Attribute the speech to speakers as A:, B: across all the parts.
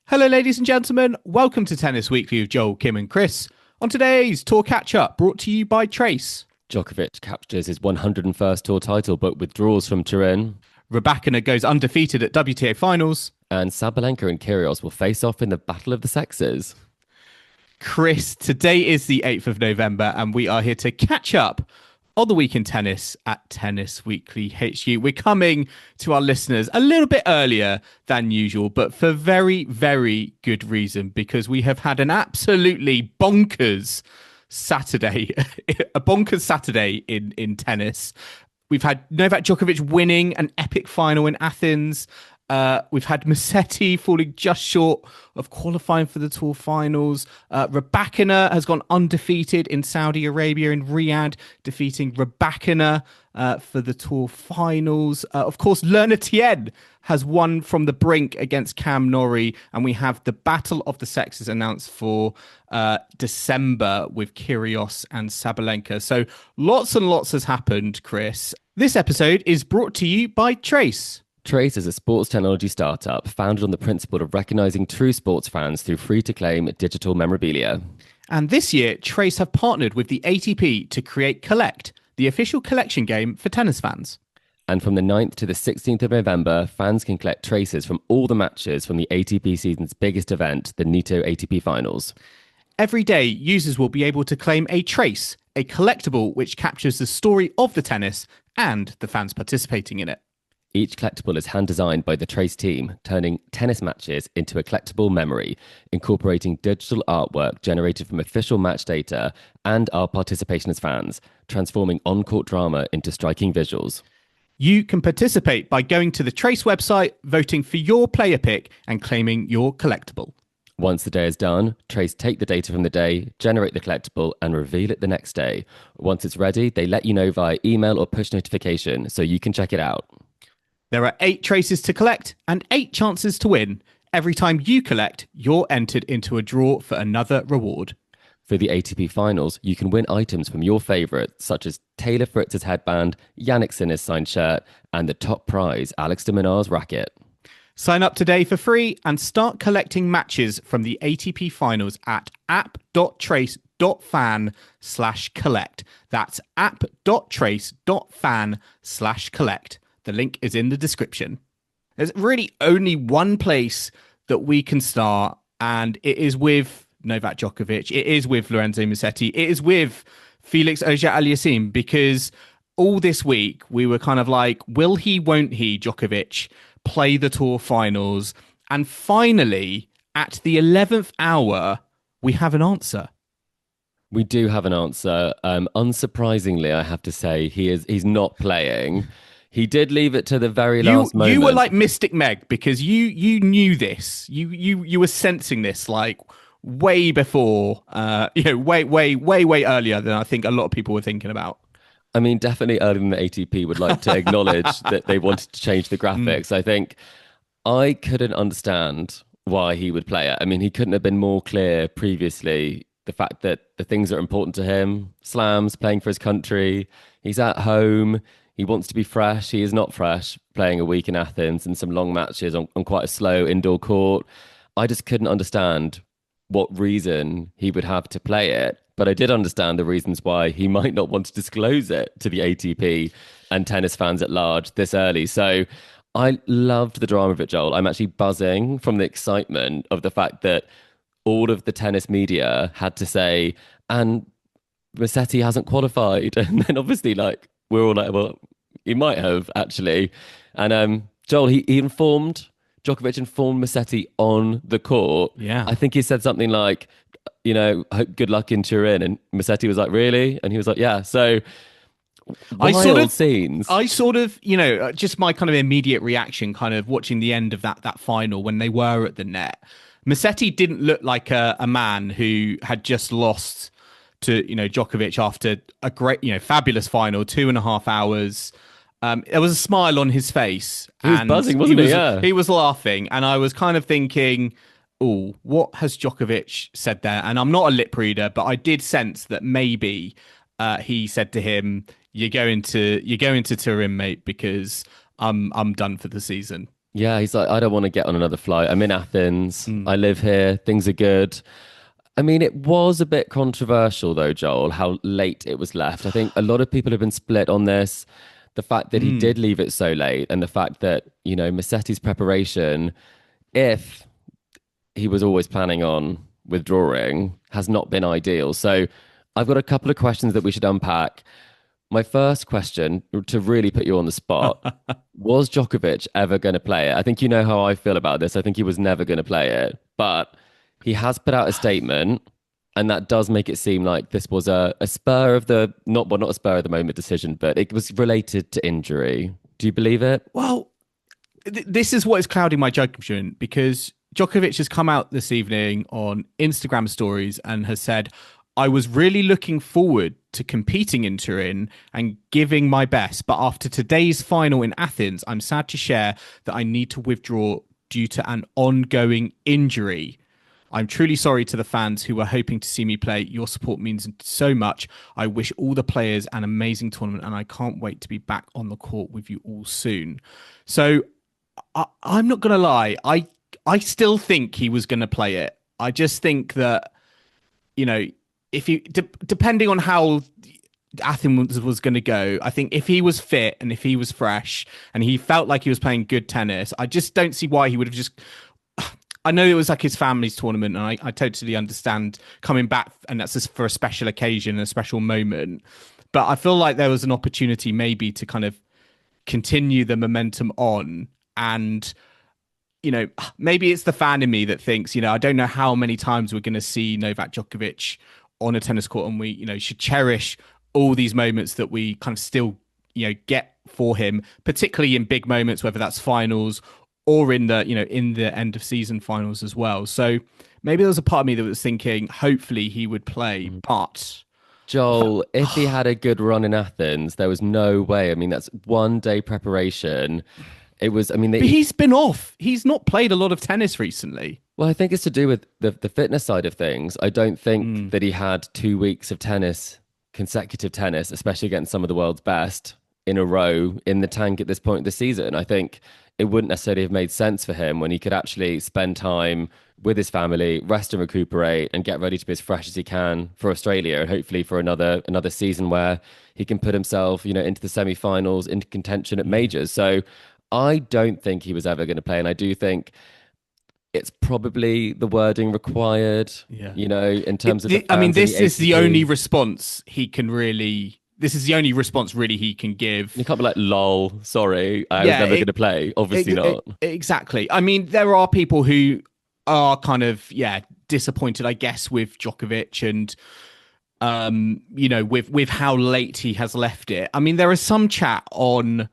A: Hello, ladies and gentlemen. Welcome to Tennis Weekly with Joel, Kim, and Chris. On today's Tour Catch-Up, brought to you by Trace.
B: Djokovic captures his 101st tour title but withdraws from Turin.
A: Rybakina goes undefeated at WTA Finals.
B: And Sabalenka and Kyrgios will face off in the Battle of the Sexes.
A: Chris, today is the 8th of November, and we are here to catch up on the week in tennis at Tennis Weekly HQ. We're coming to our listeners a little bit earlier than usual, but for very, very good reason, because we have had an absolutely bonkers Saturday, a bonkers Saturday in tennis. We've had Novak Djokovic winning an epic final in Athens. We've had Musetti falling just short of qualifying for the Tour Finals. Rybakina has gone undefeated in Saudi Arabia in Riyadh, defeating Rybakina for the Tour Finals. Of course, Tien has won from the brink against Cam Norrie, and we have the Battle of the Sexes announced for December with Kyrgios and Sabalenka. So lots and lots has happened, Chris. This episode is brought to you by Trace.
B: Trace is a sports technology startup founded on the principle of recognizing true sports fans through free-to-claim digital memorabilia.
A: And this year, Trace have partnered with the ATP to create Collect, the official collection game for tennis fans.
B: And from the 9th to the 16th of November, fans can collect traces from all the matches from the ATP season's biggest event, the WTA ATP Finals.
A: Every day, users will be able to claim a trace, a collectible which captures the story of the tennis and the fans participating in it.
B: Each collectible is hand-designed by the Trace team, turning tennis matches into a collectible memory, incorporating digital artwork generated from official match data and our participation as fans, transforming on-court drama into striking visuals.
A: You can participate by going to the Trace website, voting for your player pick, and claiming your collectible.
B: Once the day is done, Trace take the data from the day, generate the collectible, and reveal it the next day. Once it's ready, they let you know via email or push notification so you can check it out.
A: There are 8 traces to collect and 8 chances to win. Every time you collect, you're entered into a draw for another reward.
B: For the ATP Finals, you can win items from your favourites, such as Taylor Fritz's headband, Jannik Sinner's signed shirt, and the top prize, Alex de Minaur's racket.
A: Sign up today for free and start collecting matches from the ATP Finals at app.trace.fan/collect. That's app.trace.fan/collect. The link is in the description. There's really only one place that we can start, and it is with Novak Djokovic. It is with Lorenzo Musetti. It is with Felix Auger Alliasime, because all this week we were kind of like, will he, won't he, Djokovic, play the Tour Finals? And finally, at the 11th hour, we have an answer.
B: We do have an answer. Unsurprisingly, I have to say, he's not playing. He did leave it to the very last moment.
A: You were like Mystic Meg, because you knew this. You were sensing this like way before, way earlier than I think a lot of people were thinking about.
B: I mean, definitely earlier than the ATP would like to acknowledge that they wanted to change the graphics. I think I couldn't understand why he would play it. I mean, he couldn't have been more clear previously. The fact that the things that are important to him, slams, playing for his country, he's at home. He wants to be fresh. He is not fresh, playing a week in Athens and some long matches on quite a slow indoor court. I just couldn't understand what reason he would have to play it. But I did understand the reasons why he might not want to disclose it to the ATP and tennis fans at large this early. So I loved the drama of it, Joel. I'm actually buzzing from the excitement of the fact that all of the tennis media had to say, and Musetti hasn't qualified. And then obviously, like, we're all like, well, he might have actually. And Joel, he informed, Djokovic informed Musetti on the court.
A: Yeah.
B: I think he said something like, good luck in Turin. And Musetti was like, really? And he was like, yeah. So scenes.
A: I sort of, just my kind of immediate reaction, kind of watching the end of that final when they were at the net. Musetti didn't look like a man who had just lost to Djokovic after a great fabulous final, 2.5 hours. There was a smile on his face.
B: He was buzzing, wasn't he? Yeah,
A: he was laughing, and I was kind of thinking, oh, what has Djokovic said there? And I'm not a lip reader, but I did sense that maybe he said to him, "You're going to Turin, mate, because I'm done for the season."
B: Yeah, he's like, I don't want to get on another flight. I'm in Athens. I live here. Things are good. I mean, it was a bit controversial though, Joel, how late it was left. I think a lot of people have been split on this. The fact that he
A: Mm.
B: did leave it so late and the fact that, Musetti's preparation, if he was always planning on withdrawing, has not been ideal. So I've got a couple of questions that we should unpack. My first question, to really put you on the spot, was Djokovic ever going to play it? I think you know how I feel about this. I think he was never going to play it, but he has put out a statement, and that does make it seem like this was a spur of the not a spur of the moment decision, but it was related to injury. Do you believe it?
A: Well, this is what is clouding my judgment because Djokovic has come out this evening on Instagram stories and has said, I was really looking forward to competing in Turin and giving my best. But after today's final in Athens, I'm sad to share that I need to withdraw due to an ongoing injury. I'm truly sorry to the fans who were hoping to see me play. Your support means so much. I wish all the players an amazing tournament and I can't wait to be back on the court with you all soon. So I'm not going to lie. I still think he was going to play it. I just think that, you know, if you depending on how Athens was going to go, I think if he was fit and if he was fresh and he felt like he was playing good tennis, I just don't see why he would have just. I know it was like his family's tournament, and I totally understand coming back, and that's just for a special occasion, a special moment. But I feel like there was an opportunity maybe to kind of continue the momentum on and maybe it's the fan in me that thinks, I don't know how many times we're going to see Novak Djokovic on a tennis court, and we, should cherish all these moments that we kind of still, get for him, particularly in big moments, whether that's finals or in the, in the end of season finals as well. So maybe there was a part of me that was thinking, hopefully he would play, but
B: Joel, if he had a good run in Athens, there was no way. I mean, that's 1 day preparation. It was, I mean,
A: but he's been off. He's not played a lot of tennis recently.
B: Well, I think it's to do with the fitness side of things. I don't think that he had 2 weeks of tennis, consecutive tennis, especially against some of the world's best in a row in the tank at this point of the season. I think it wouldn't necessarily have made sense for him when he could actually spend time with his family, rest and recuperate, and get ready to be as fresh as he can for Australia, and hopefully for another season where he can put himself, into the semi-finals, into contention at majors. So I don't think he was ever going to play, and I do think it's probably the wording required.
A: Yeah.
B: In terms of.
A: I mean, this is the only response he can really. This is the only response really he can give.
B: You can't be like, lol, sorry, I was never going to play. Obviously not.
A: Exactly. I mean, there are people who are kind of, disappointed, I guess, with Djokovic and, with how late he has left it. I mean, there is some chat on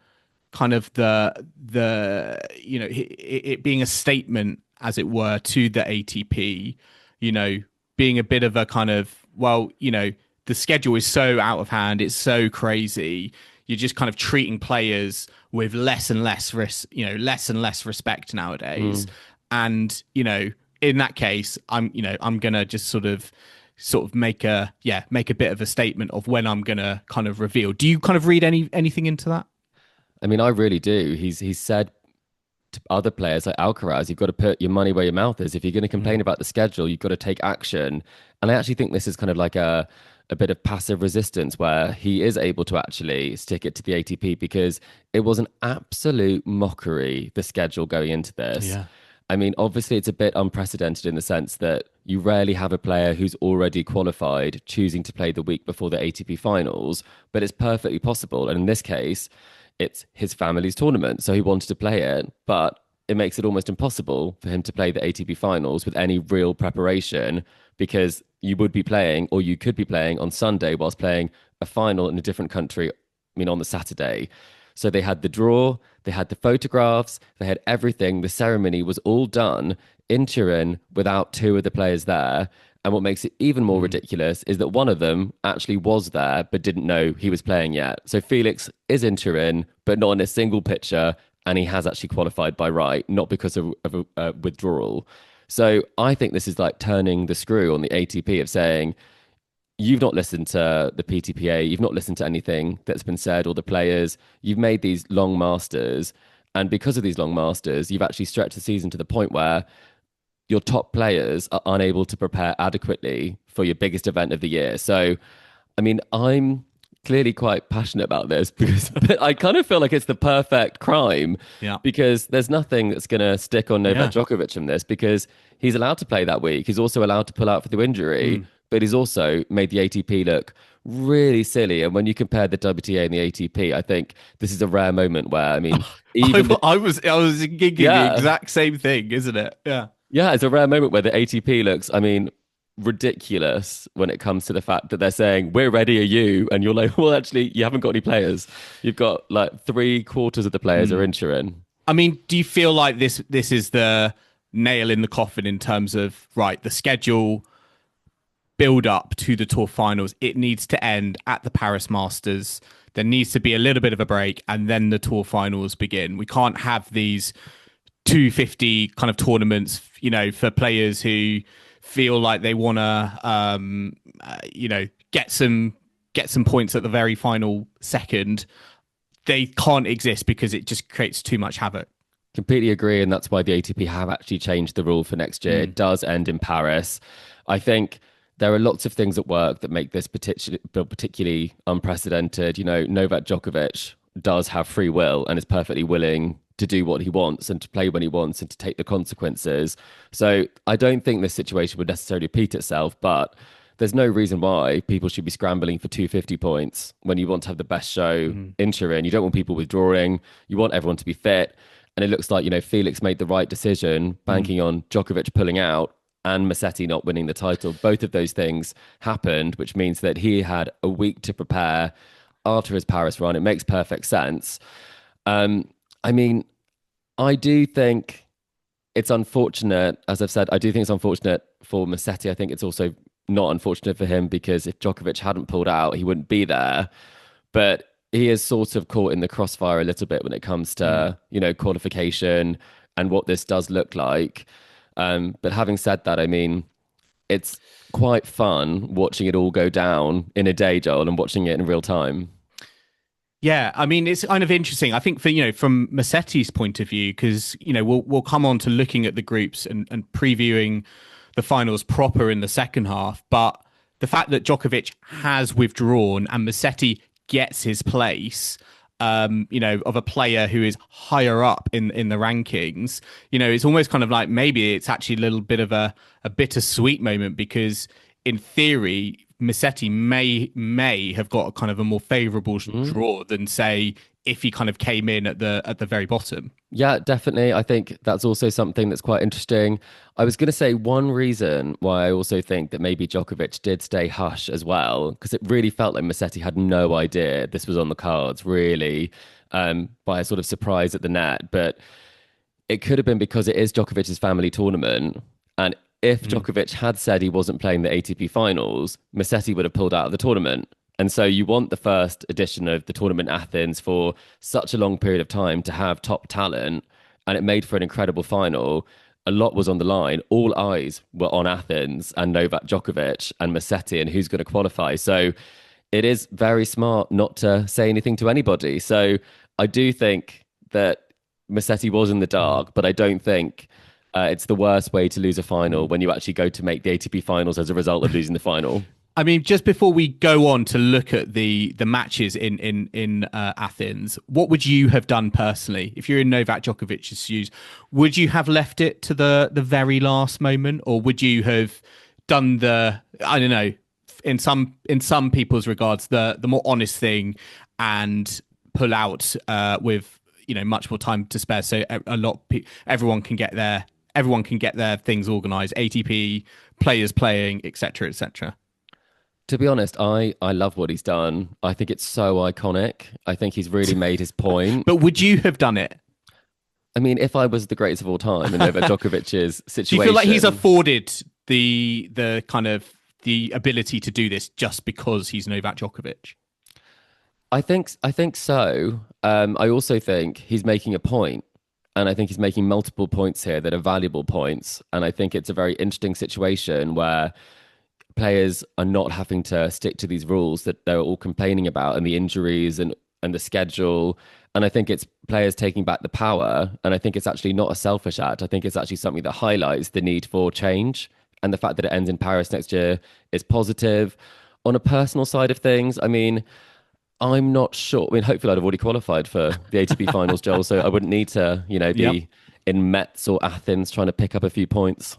A: kind of it being a statement, as it were, to the ATP, being a bit of a kind of, the schedule is so out of hand. It's so crazy. You're just kind of treating players with less and less less and less respect nowadays. And, in that case, I'm going to just sort of make a bit of a statement of when I'm going to kind of reveal. Do you kind of read anything into that?
B: I mean, I really do. He's said to other players like Alcaraz, you've got to put your money where your mouth is. If you're going to complain about the schedule, you've got to take action. And I actually think this is kind of like a bit of passive resistance where he is able to actually stick it to the ATP, because it was an absolute mockery, the schedule going into this.
A: Yeah.
B: I mean, obviously it's a bit unprecedented in the sense that you rarely have a player who's already qualified choosing to play the week before the ATP finals, but it's perfectly possible. And in this case, it's his family's tournament, so he wanted to play it, but it makes it almost impossible for him to play the ATP finals with any real preparation, because you would be playing, or you could be playing on Sunday whilst playing a final in a different country, on the Saturday. So they had the draw, they had the photographs, they had everything. The ceremony was all done in Turin without two of the players there. And what makes it even more ridiculous is that one of them actually was there, but didn't know he was playing yet. So Felix is in Turin, but not in a single picture. And he has actually qualified by right, not because of a withdrawal. So I think this is like turning the screw on the ATP of saying, you've not listened to the PTPA, you've not listened to anything that's been said, or the players, you've made these long masters, And because of these long masters, you've actually stretched the season to the point where your top players are unable to prepare adequately for your biggest event of the year. So, I mean, I'm clearly quite passionate about this because but I kind of feel like it's the perfect crime
A: Yeah.
B: because there's nothing that's going to stick on Novak
A: Yeah.
B: Djokovic from this because he's allowed to play that week. He's also allowed to pull out for the injury, but he's also made the ATP look really silly. And when you compare the WTA and the ATP, I think this is a rare moment where, I mean, even
A: I was thinking the
B: yeah,
A: exact same thing, isn't it? Yeah.
B: yeah, it's a rare moment where the ATP looks, I mean, ridiculous when it comes to the fact that they're saying, we're ready, are you? And you're like, well, actually, you haven't got any players. You've got like 3/4 of the players are in Turin.
A: I mean, do you feel like this is the nail in the coffin in terms of right, the schedule build up to the tour finals? It needs to end at the Paris Masters. There needs to be a little bit of a break, and then the tour finals begin. We can't have these 250 kind of tournaments, for players who feel like they want to, get some points at the very final second. They can't exist because it just creates too much havoc.
B: Completely agree. And that's why the ATP have actually changed the rule for next year. It does end in Paris. I think there are lots of things at work that make this particularly unprecedented. Novak Djokovic does have free will and is perfectly willing to do what he wants and to play when he wants and to take the consequences. So I don't think this situation would necessarily repeat itself, but there's no reason why people should be scrambling for 250 points when you want to have the best show in Turin. You don't want people withdrawing. You want everyone to be fit. And it looks like, Felix made the right decision, banking on Djokovic pulling out and Musetti not winning the title. Both of those things happened, which means that he had a week to prepare after his Paris run. It makes perfect sense. I mean, I do think it's unfortunate, as I've said, I do think it's unfortunate for Musetti. I think it's also not unfortunate for him because if Djokovic hadn't pulled out, he wouldn't be there. But he is sort of caught in the crossfire a little bit when it comes to, qualification and what this does look like. But having said that, I mean, it's quite fun watching it all go down in a day, Joel, and watching it in real time.
A: Yeah, I mean, it's kind of interesting. I think from Musetti's point of view, because we'll come on to looking at the groups and previewing the finals proper in the second half. But the fact that Djokovic has withdrawn and Musetti gets his place, of a player who is higher up in the rankings, it's almost kind of like maybe it's actually a little bit of a bittersweet moment because in theory, Musetti may have got a kind of a more favourable draw than say if he kind of came in at the very bottom.
B: Yeah, definitely. I think that's also something that's quite interesting. I was going to say one reason why I also think that maybe Djokovic did stay hush as well, because it really felt like Musetti had no idea this was on the cards, really, by a sort of surprise at the net. But it could have been because it is Djokovic's family tournament. And if Djokovic had said he wasn't playing the ATP finals, Musetti would have pulled out of the tournament. And so you want the first edition of the tournament Athens for such a long period of time to have top talent, and it made for an incredible final. A lot was on the line. All eyes were on Athens and Novak Djokovic and Musetti and who's going to qualify. So it is very smart not to say anything to anybody. So I do think that Musetti was in the dark, but I don't think it's the worst way to lose a final when you actually go to make the ATP finals as a result of losing the final.
A: I mean, just before we go on to look at the matches in Athens, what would you have done personally if you're in Novak Djokovic's shoes? Would you have left it to the very last moment, or would you have done I don't know, in some people's regards, the more honest thing and pull out with much more time to spare, so everyone can get their things organised, ATP players playing, etc., etc.
B: To be honest, I love what he's done. I think it's so iconic. I think he's really made his point.
A: But would you have done it?
B: I mean, if I was the greatest of all time in Novak Djokovic's situation...
A: Do you feel like he's afforded the kind of the ability to do this just because he's Novak Djokovic?
B: I think so. I also think he's making a point. And I think he's making multiple points here that are valuable points. And I think it's a very interesting situation where players are not having to stick to these rules that they're all complaining about and the injuries and and the schedule. And I think it's players taking back the power. And I think it's actually not a selfish act. I think it's actually something that highlights the need for change. And the fact that it ends in Paris next year is positive. On a personal side of things, I mean, I'm not sure. I mean, hopefully I'd have already qualified for the ATP finals, Joel, so I wouldn't need to,
A: Yep.
B: be in Metz or Athens trying to pick up a few points.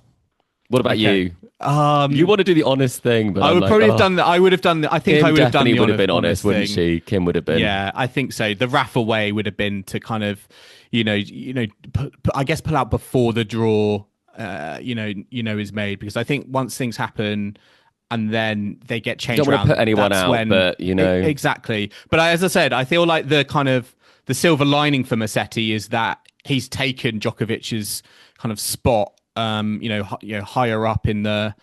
B: What about you? You want to do the honest thing, but
A: I would probably have done that. I would have done that. I think
B: Kim
A: I would have done the
B: would have been honest,
A: honest
B: wouldn't
A: thing.
B: she? Kim would have been.
A: Yeah, I think so. The Rafa way would have been to kind of, I guess pull out before the draw, is made, because I think once things happen and then they get changed,
B: don't want to put anyone out, but
A: exactly. But as I said, I feel like the silver lining for Musetti is that he's taken Djokovic's kind of spot, higher up in the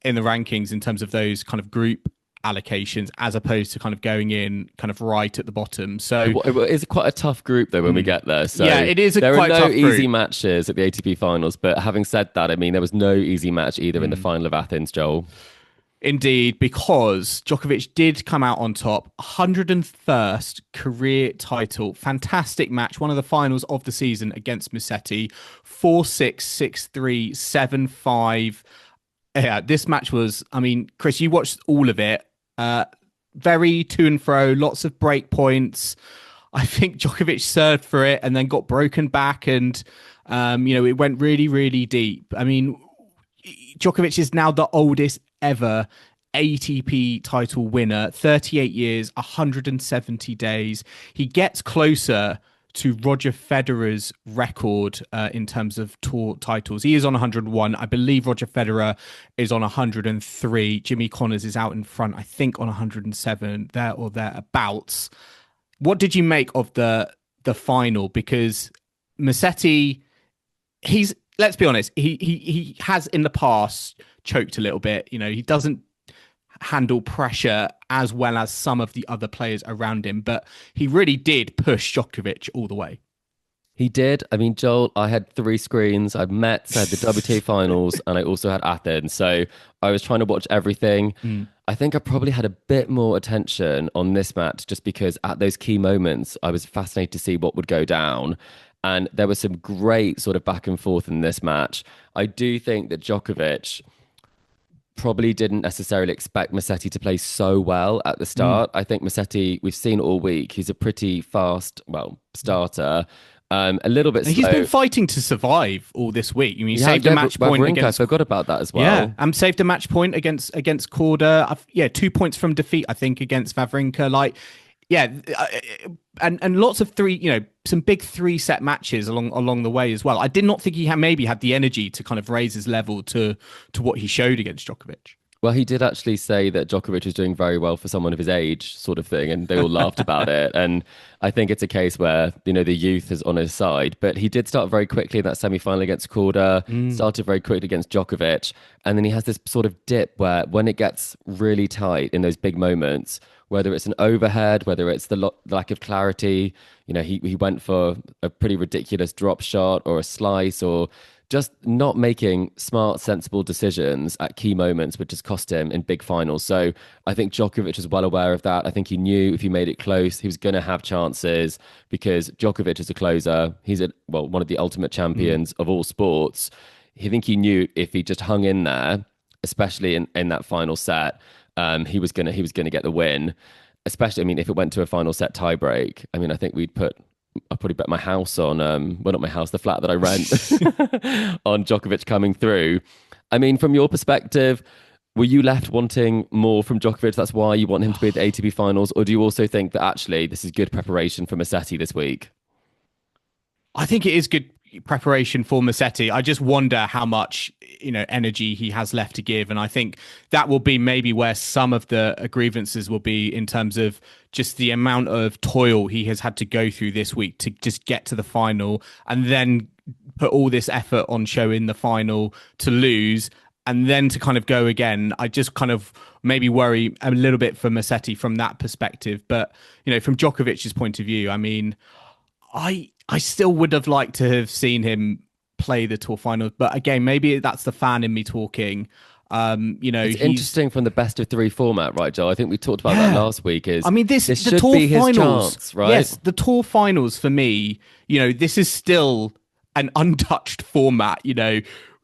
A: rankings in terms of those kind of group allocations, as opposed to kind of going in kind of right at the bottom. So
B: it's quite a tough group though when we get there. So
A: yeah, it is.
B: There
A: quite
B: are no
A: tough
B: easy
A: group.
B: matches at the ATP finals. But having said that, I mean, there was no easy match either in the final of Athens, Joel.
A: Indeed, because Djokovic did come out on top, 101st career title. Fantastic match, one of the finals of the season against Musetti. 4-6, 6-3, 7-5. Yeah, this match was, I mean, Chris, you watched all of it. Very to and fro, lots of break points. I think Djokovic served for it and then got broken back, and it went really, really deep. I mean, Djokovic is now the oldest ever ATP title winner, 38 years, 170 days. He gets closer to Roger Federer's record in terms of tour titles. He is on 101. I believe Roger Federer is on 103. Jimmy Connors is out in front, I think, on 107, there or thereabouts. What did you make of the final? Because Musetti, let's be honest, he has in the past choked a little bit. He doesn't handle pressure as well as some of the other players around him, but he really did push Djokovic all the way.
B: He did. I mean, Joel, I had 3 screens. I had Metz, I had the WTA finals, and I also had Athens. So I was trying to watch everything. I think I probably had a bit more attention on this match just because at those key moments, I was fascinated to see what would go down. And there was some great sort of back and forth in this match. I do think that Djokovic probably didn't necessarily expect Musetti to play so well at the start. I think Musetti, we've seen all week, he's a pretty fast, starter. A little bit slow.
A: He's been fighting to survive all this week. He saved a match point against...
B: I forgot about that as well.
A: Yeah, saved a match point against Korda. 2 points from defeat, I think, against Wawrinka. And lots of some big 3-set matches along the way as well. I did not think he had the energy to kind of raise his level to what he showed against Djokovic.
B: Well, he did actually say that Djokovic was doing very well for someone of his age, sort of thing, and they all laughed about it. And I think it's a case where, the youth is on his side. But he did start very quickly in that semi-final against Korda, started very quickly against Djokovic. And then he has this sort of dip where when it gets really tight in those big moments, whether it's an overhead, whether it's the lack of clarity, he went for a pretty ridiculous drop shot or a slice, or just not making smart, sensible decisions at key moments, which has cost him in big finals. So I think Djokovic was well aware of that. I think he knew if he made it close, he was going to have chances, because Djokovic is a closer. He's one of the ultimate champions of all sports. I think he knew if he just hung in there, especially in that final set, he was gonna get the win. Especially, I mean, if it went to a final set tiebreak, I mean, I think I'd probably bet my house on, not my house, the flat that I rent, on Djokovic coming through. I mean, from your perspective, were you left wanting more from Djokovic? That's why you want him to be at the ATP finals? Or do you also think that actually this is good preparation for Musetti this week?
A: I think it is good preparation for Musetti. I just wonder how much energy he has left to give, and I think that will be maybe where some of the grievances will be, in terms of just the amount of toil he has had to go through this week to just get to the final, and then put all this effort on show in the final to lose, and then to kind of go again. I just kind of maybe worry a little bit for Musetti from that perspective. But from Djokovic's point of view, I mean, I still would have liked to have seen him play the tour finals. But again, maybe that's the fan in me talking.
B: It's interesting from the best of three format, right, Joel? I think we talked about that last week.
A: I mean, this the
B: should
A: tour
B: be his
A: finals,
B: chance, right?
A: Yes, the tour finals for me, this is still an untouched format.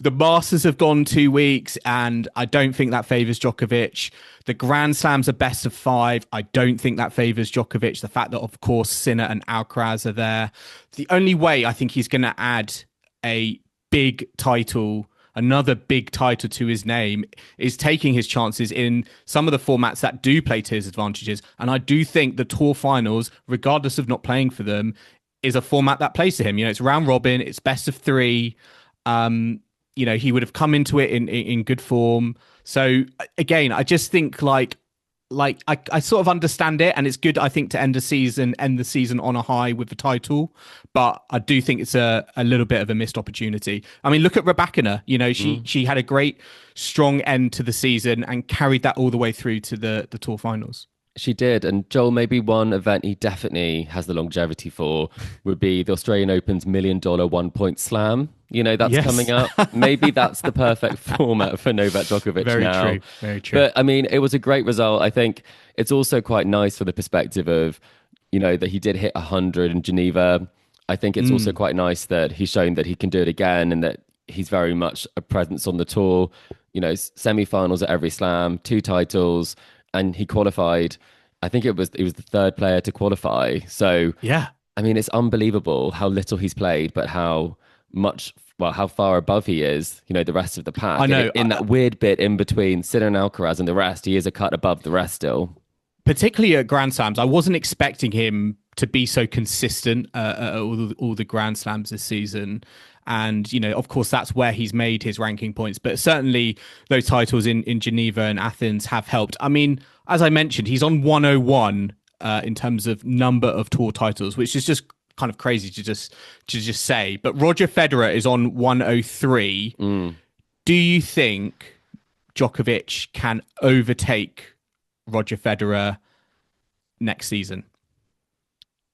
A: The Masters have gone 2 weeks, and I don't think that favours Djokovic. The Grand Slams are best of 5. I don't think that favours Djokovic. The fact that, of course, Sinner and Alcaraz are there. The only way I think he's going to add a big title, another big title to his name, is taking his chances in some of the formats that do play to his advantages. And I do think the Tour Finals, regardless of not playing for them, is a format that plays to him. It's round robin, it's best of 3. He would have come into it in good form. So again, I just think I sort of understand it, and it's good, I think, to end the season on a high with the title. But I do think it's a little bit of a missed opportunity. I mean, look at Rybakina. She had a great, strong end to the season and carried that all the way through to the Tour Finals.
B: She did. And Joel, maybe one event he definitely has the longevity for would be the Australian Open's $1 million 1-point slam. That's coming up. Maybe that's the perfect format for Novak Djokovic now.
A: Very true. Very true.
B: But I mean, it was a great result. I think it's also quite nice for the perspective of, that he did hit 100 in Geneva. I think it's also quite nice that he's shown that he can do it again, and that he's very much a presence on the tour. Semi-finals at every slam, 2 titles. And he qualified. I think he was the 3rd player to qualify. So
A: yeah,
B: I mean, it's unbelievable how little he's played, but how far above he is. The rest of the pack.
A: I know.
B: In that weird bit in between Sinner and Alcaraz and the rest, he is a cut above the rest still.
A: Particularly at Grand Slams, I wasn't expecting him to be so consistent at all the Grand Slams this season. And, of course, that's where he's made his ranking points. But certainly those titles in Geneva and Athens have helped. I mean, as I mentioned, he's on 101 in terms of number of tour titles, which is just kind of crazy to just say. But Roger Federer is on 103. Do you think Djokovic can overtake Roger Federer next season?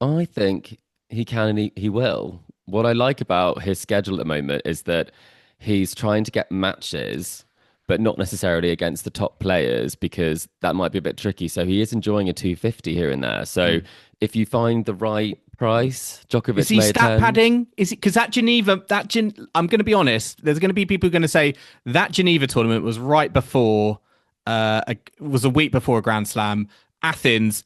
B: I think he can and he will. What I like about his schedule at the moment is that he's trying to get matches, but not necessarily against the top players, because that might be a bit tricky. So he is enjoying a 250 here and there. So if you find the right price, Djokovic
A: is he stat padding? Is it because that Geneva? I'm going to be honest. There's going to be people going to say that Geneva tournament was right before, was a week before a Grand Slam. Athens,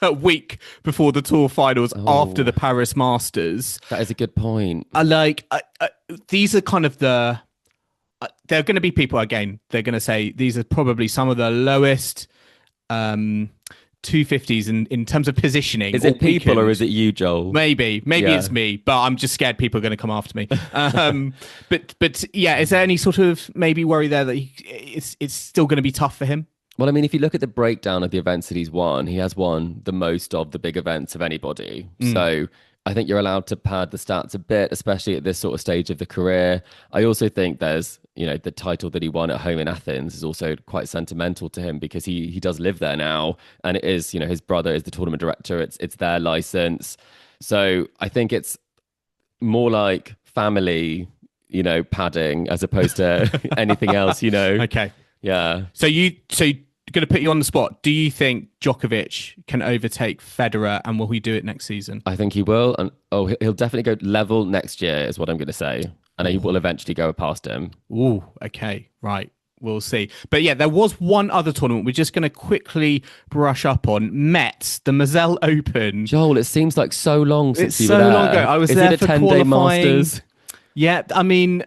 A: a week before the Tour Finals, after the Paris Masters.
B: That is a good point.
A: These are kind of there are going to be people, again, they're going to say these are probably some of the lowest 250s in terms of positioning.
B: Is it people or is it you, Joel?
A: Maybe it's me, but I'm just scared people are going to come after me. But yeah, is there any sort of maybe worry there that it's still going to be tough for him?
B: Well, I mean, if you look at the breakdown of the events that he's won, he has won the most of the big events of anybody. So I think you're allowed to pad the stats a bit, especially at this sort of stage of the career. I also think there's, the title that he won at home in Athens is also quite sentimental to him, because he does live there now. And it is, his brother is the tournament director. It's their license. So I think it's more like family, padding as opposed to anything else,
A: Okay.
B: Yeah.
A: So going to put you on the spot. Do you think Djokovic can overtake Federer, and will he do it next season?
B: I think he will. And he'll definitely go level next year is what I'm going to say. And he will eventually go past him.
A: Ooh, okay. Right. We'll see. But yeah, there was one other tournament we're just going to quickly brush up on. Metz, the Moselle Open.
B: Joel, it seems like so long since you were
A: there.
B: there.
A: So long ago. I was there for
B: 10-day
A: qualifying.
B: Masters?
A: Yeah, I mean,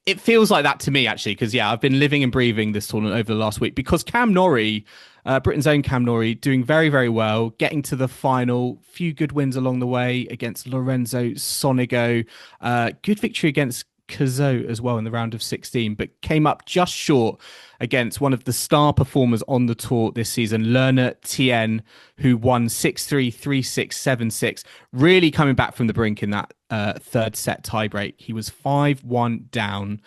A: it feels like that to me, actually, because, yeah, I've been living and breathing this tournament over the last week, because Cam Norrie, Britain's own Cam Norrie, doing very, very well, getting to the final, few good wins along the way against Lorenzo Sonigo, good victory against Cazot as well in the round of 16, but came up just short against one of the star performers on the tour this season, Lerner Tien, who won 6-3, 3-6, 7-6, really coming back from the brink in that third set tiebreak. He was 5-1 down,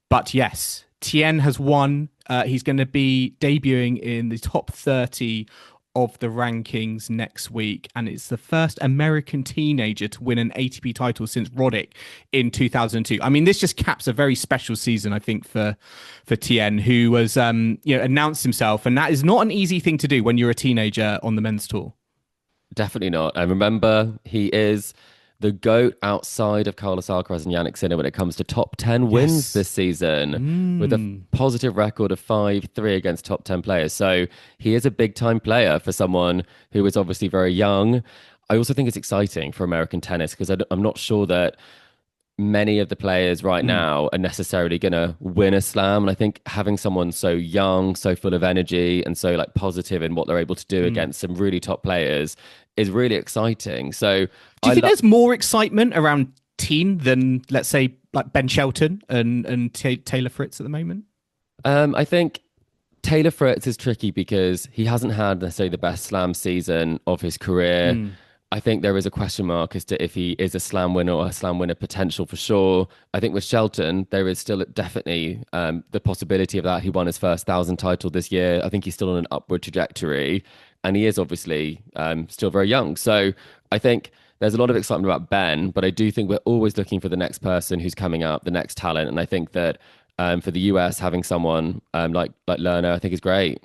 A: but yes, Tien has won. He's going to be debuting in the top 30 of the rankings next week, and it's the first American teenager to win an ATP title since Roddick in 2002. I mean, this just caps a very special season, I think, for Tien, who was announced himself, and that is not an easy thing to do when you're a teenager on the men's tour.
B: Definitely not. And remember, he is the GOAT outside of Carlos Alcaraz and Jannik Sinner when it comes to top 10 wins this season, with a positive record of 5-3 against top 10 players. So he is a big time player for someone who is obviously very young. I also think it's exciting for American tennis because I'm not sure that many of the players right now are necessarily going to win a slam. And I think having someone so young, so full of energy and so like positive in what they're able to do against some really top players is really exciting. So
A: do you think there's more excitement around Tien than, let's say, like Ben Shelton and Taylor Fritz at the moment?
B: I think Taylor Fritz is tricky because he hasn't had necessarily the best slam season of his career. I think there is a question mark as to if he is a slam winner or a slam winner potential for sure. I think with Shelton, there is still definitely the possibility of that. He won his first 1,000 title this year. I think he's still on an upward trajectory, and he is obviously still very young. So I think there's a lot of excitement about Ben, but I do think we're always looking for the next person who's coming up, the next talent. And I think that for the US, having someone like Lerner, I think is great.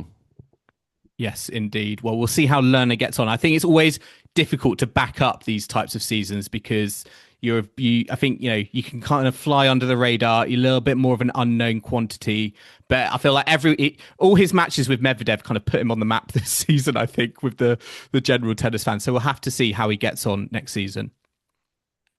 A: Yes, indeed. Well, we'll see how Lerner gets on. I think it's always difficult to back up these types of seasons because I think you can kind of fly under the radar. You're a little bit more of an unknown quantity, but I feel like all his matches with Medvedev kind of put him on the map this season, I think, with the general tennis fans. So we'll have to see how he gets on next season.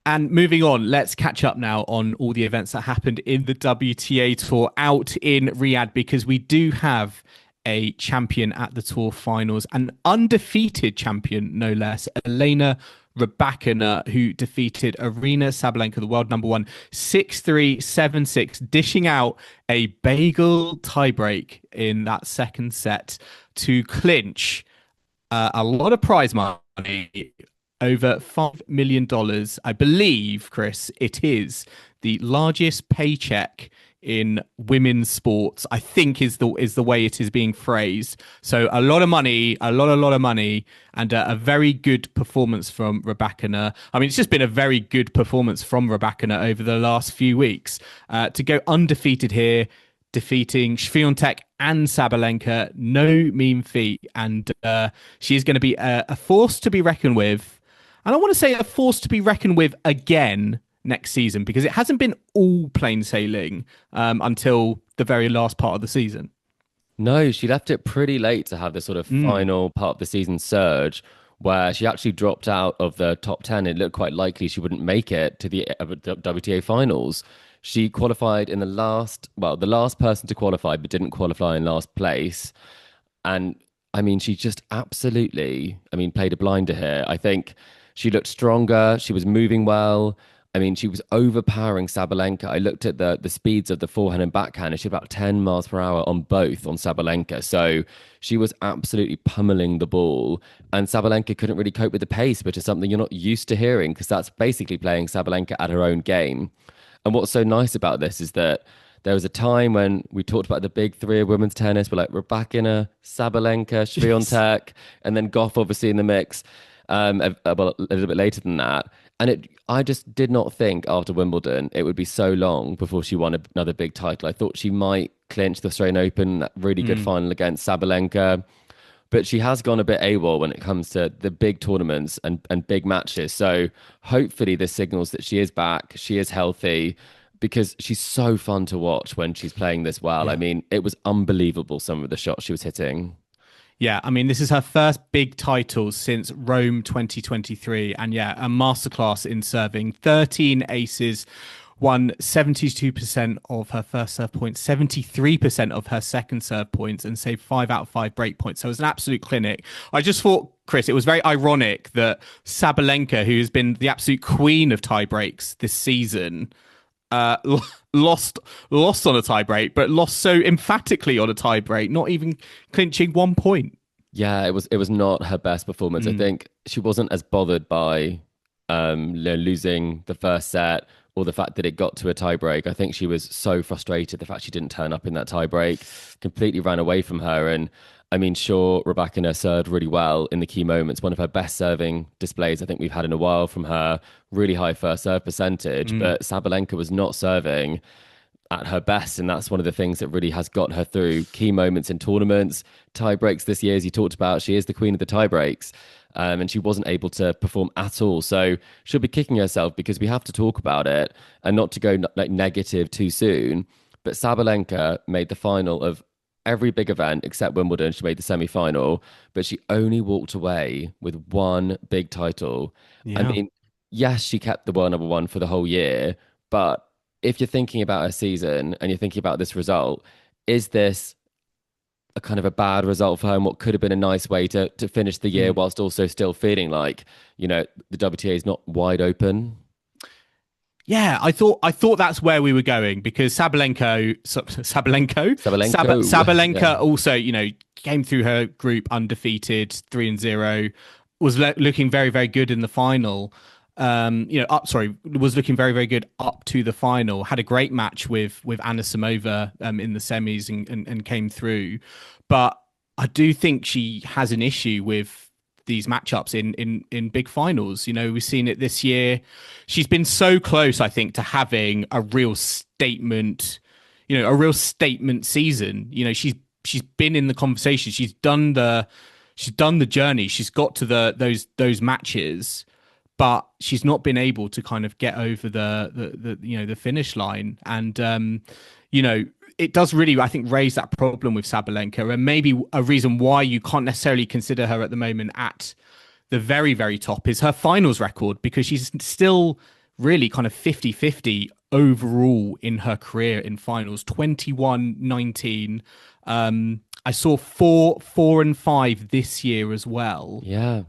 A: And moving on, let's catch up now on all the events that happened in the WTA Tour out in Riyadh, because we do have a champion at the Tour finals, an undefeated champion, no less, Elena Rybakina, who defeated Aryna Sabalenka, the world #1, 6-3, 7-6, dishing out a bagel tiebreak in that second set to clinch a lot of prize money, over $5 million. I believe, Chris, it is the largest paycheck in women's sports, I think is the way it is being phrased. So a lot of money, a lot of money, and a very good performance from Rybakina. I mean, it's just been a very good performance from Rybakina over the last few weeks. To go undefeated here, defeating Swiatek and Sabalenka, no mean feat. And she is going to be a force to be reckoned with. And I want to say a force to be reckoned with again next season, because it hasn't been all plain sailing until the very last part of the season.
B: No, she left it pretty late to have this sort of final part of the season surge where she actually dropped out of the top 10. It looked quite likely she wouldn't make it to the WTA finals. She qualified in the last person to qualify, but didn't qualify in last place. And I mean, she just absolutely, played a blinder here. I think she looked stronger. She was moving well. I mean, she was overpowering Sabalenka. I looked at the speeds of the forehand and backhand, and she had about 10 miles per hour on both on Sabalenka. So she was absolutely pummeling the ball. And Sabalenka couldn't really cope with the pace, which is something you're not used to hearing, because that's basically playing Sabalenka at her own game. And what's so nice about this is that there was a time when we talked about the big three of women's tennis, but like Rybakina, Sabalenka, Swiatek, and then Goff obviously in the mix. A little bit later than that. And I just did not think after Wimbledon it would be so long before she won another big title. I thought she might clinch the Australian Open, that really good final against Sabalenka. But she has gone a bit AWOL when it comes to the big tournaments and big matches. So hopefully this signals that she is back, she is healthy, because she's so fun to watch when she's playing this well. Yeah. I mean, it was unbelievable, some of the shots she was hitting.
A: Yeah, I mean, this is her first big title since Rome 2023. And yeah, a masterclass in serving. 13 aces, won 72% of her first serve points, 73% of her second serve points, and saved 5 out of 5 break points. So it was an absolute clinic. I just thought, Chris, it was very ironic that Sabalenka, who has been the absolute queen of tie breaks this season, lost on a tie break, but lost so emphatically on a tie break, not even clinching 1 point.
B: Yeah, it was not her best performance. I think she wasn't as bothered by losing the first set or the fact that it got to a tie break. I think she was so frustrated the fact she didn't turn up in that tie break, completely ran away from her. And I mean, sure, Rybakina served really well in the key moments. One of her best serving displays I think we've had in a while from her. Really high first serve percentage, but Sabalenka was not serving at her best, and that's one of the things that really has got her through key moments in tournaments. Tie breaks this year, as you talked about, she is the queen of the tie breaks, and she wasn't able to perform at all. So she'll be kicking herself because we have to talk about it and not to go like negative too soon. But Sabalenka made the final of every big event except Wimbledon. She made the semi-final, but she only walked away with one big title. I
A: Yeah.
B: mean, yes, she kept the world number one for the whole year, but if you're thinking about a season and you're thinking about this result, is this a kind of a bad result for her and what could have been a nice way to finish the year whilst also still feeling like, the WTA is not wide open?
A: Yeah, I thought that's where we were going because Sabalenka
B: Yeah.
A: also, came through her group undefeated, 3-0, was looking very, very good in the final. Was looking very, very good up to the final. Had a great match with Anisimova in the semis and came through. But I do think she has an issue with these matchups in big finals. We've seen it this year. She's been so close, I think, to having a real statement, a real statement season. She's been in the conversation. She's done the journey. She's got to those matches, but she's not been able to kind of get over the finish line. And it does really, I think, raise that problem with Sabalenka, and maybe a reason why you can't necessarily consider her at the moment at the very, very top is her finals record, because she's still really kind of 50-50 overall in her career in finals. 21-19. I saw 4 and 5 this year as well.
B: Yeah.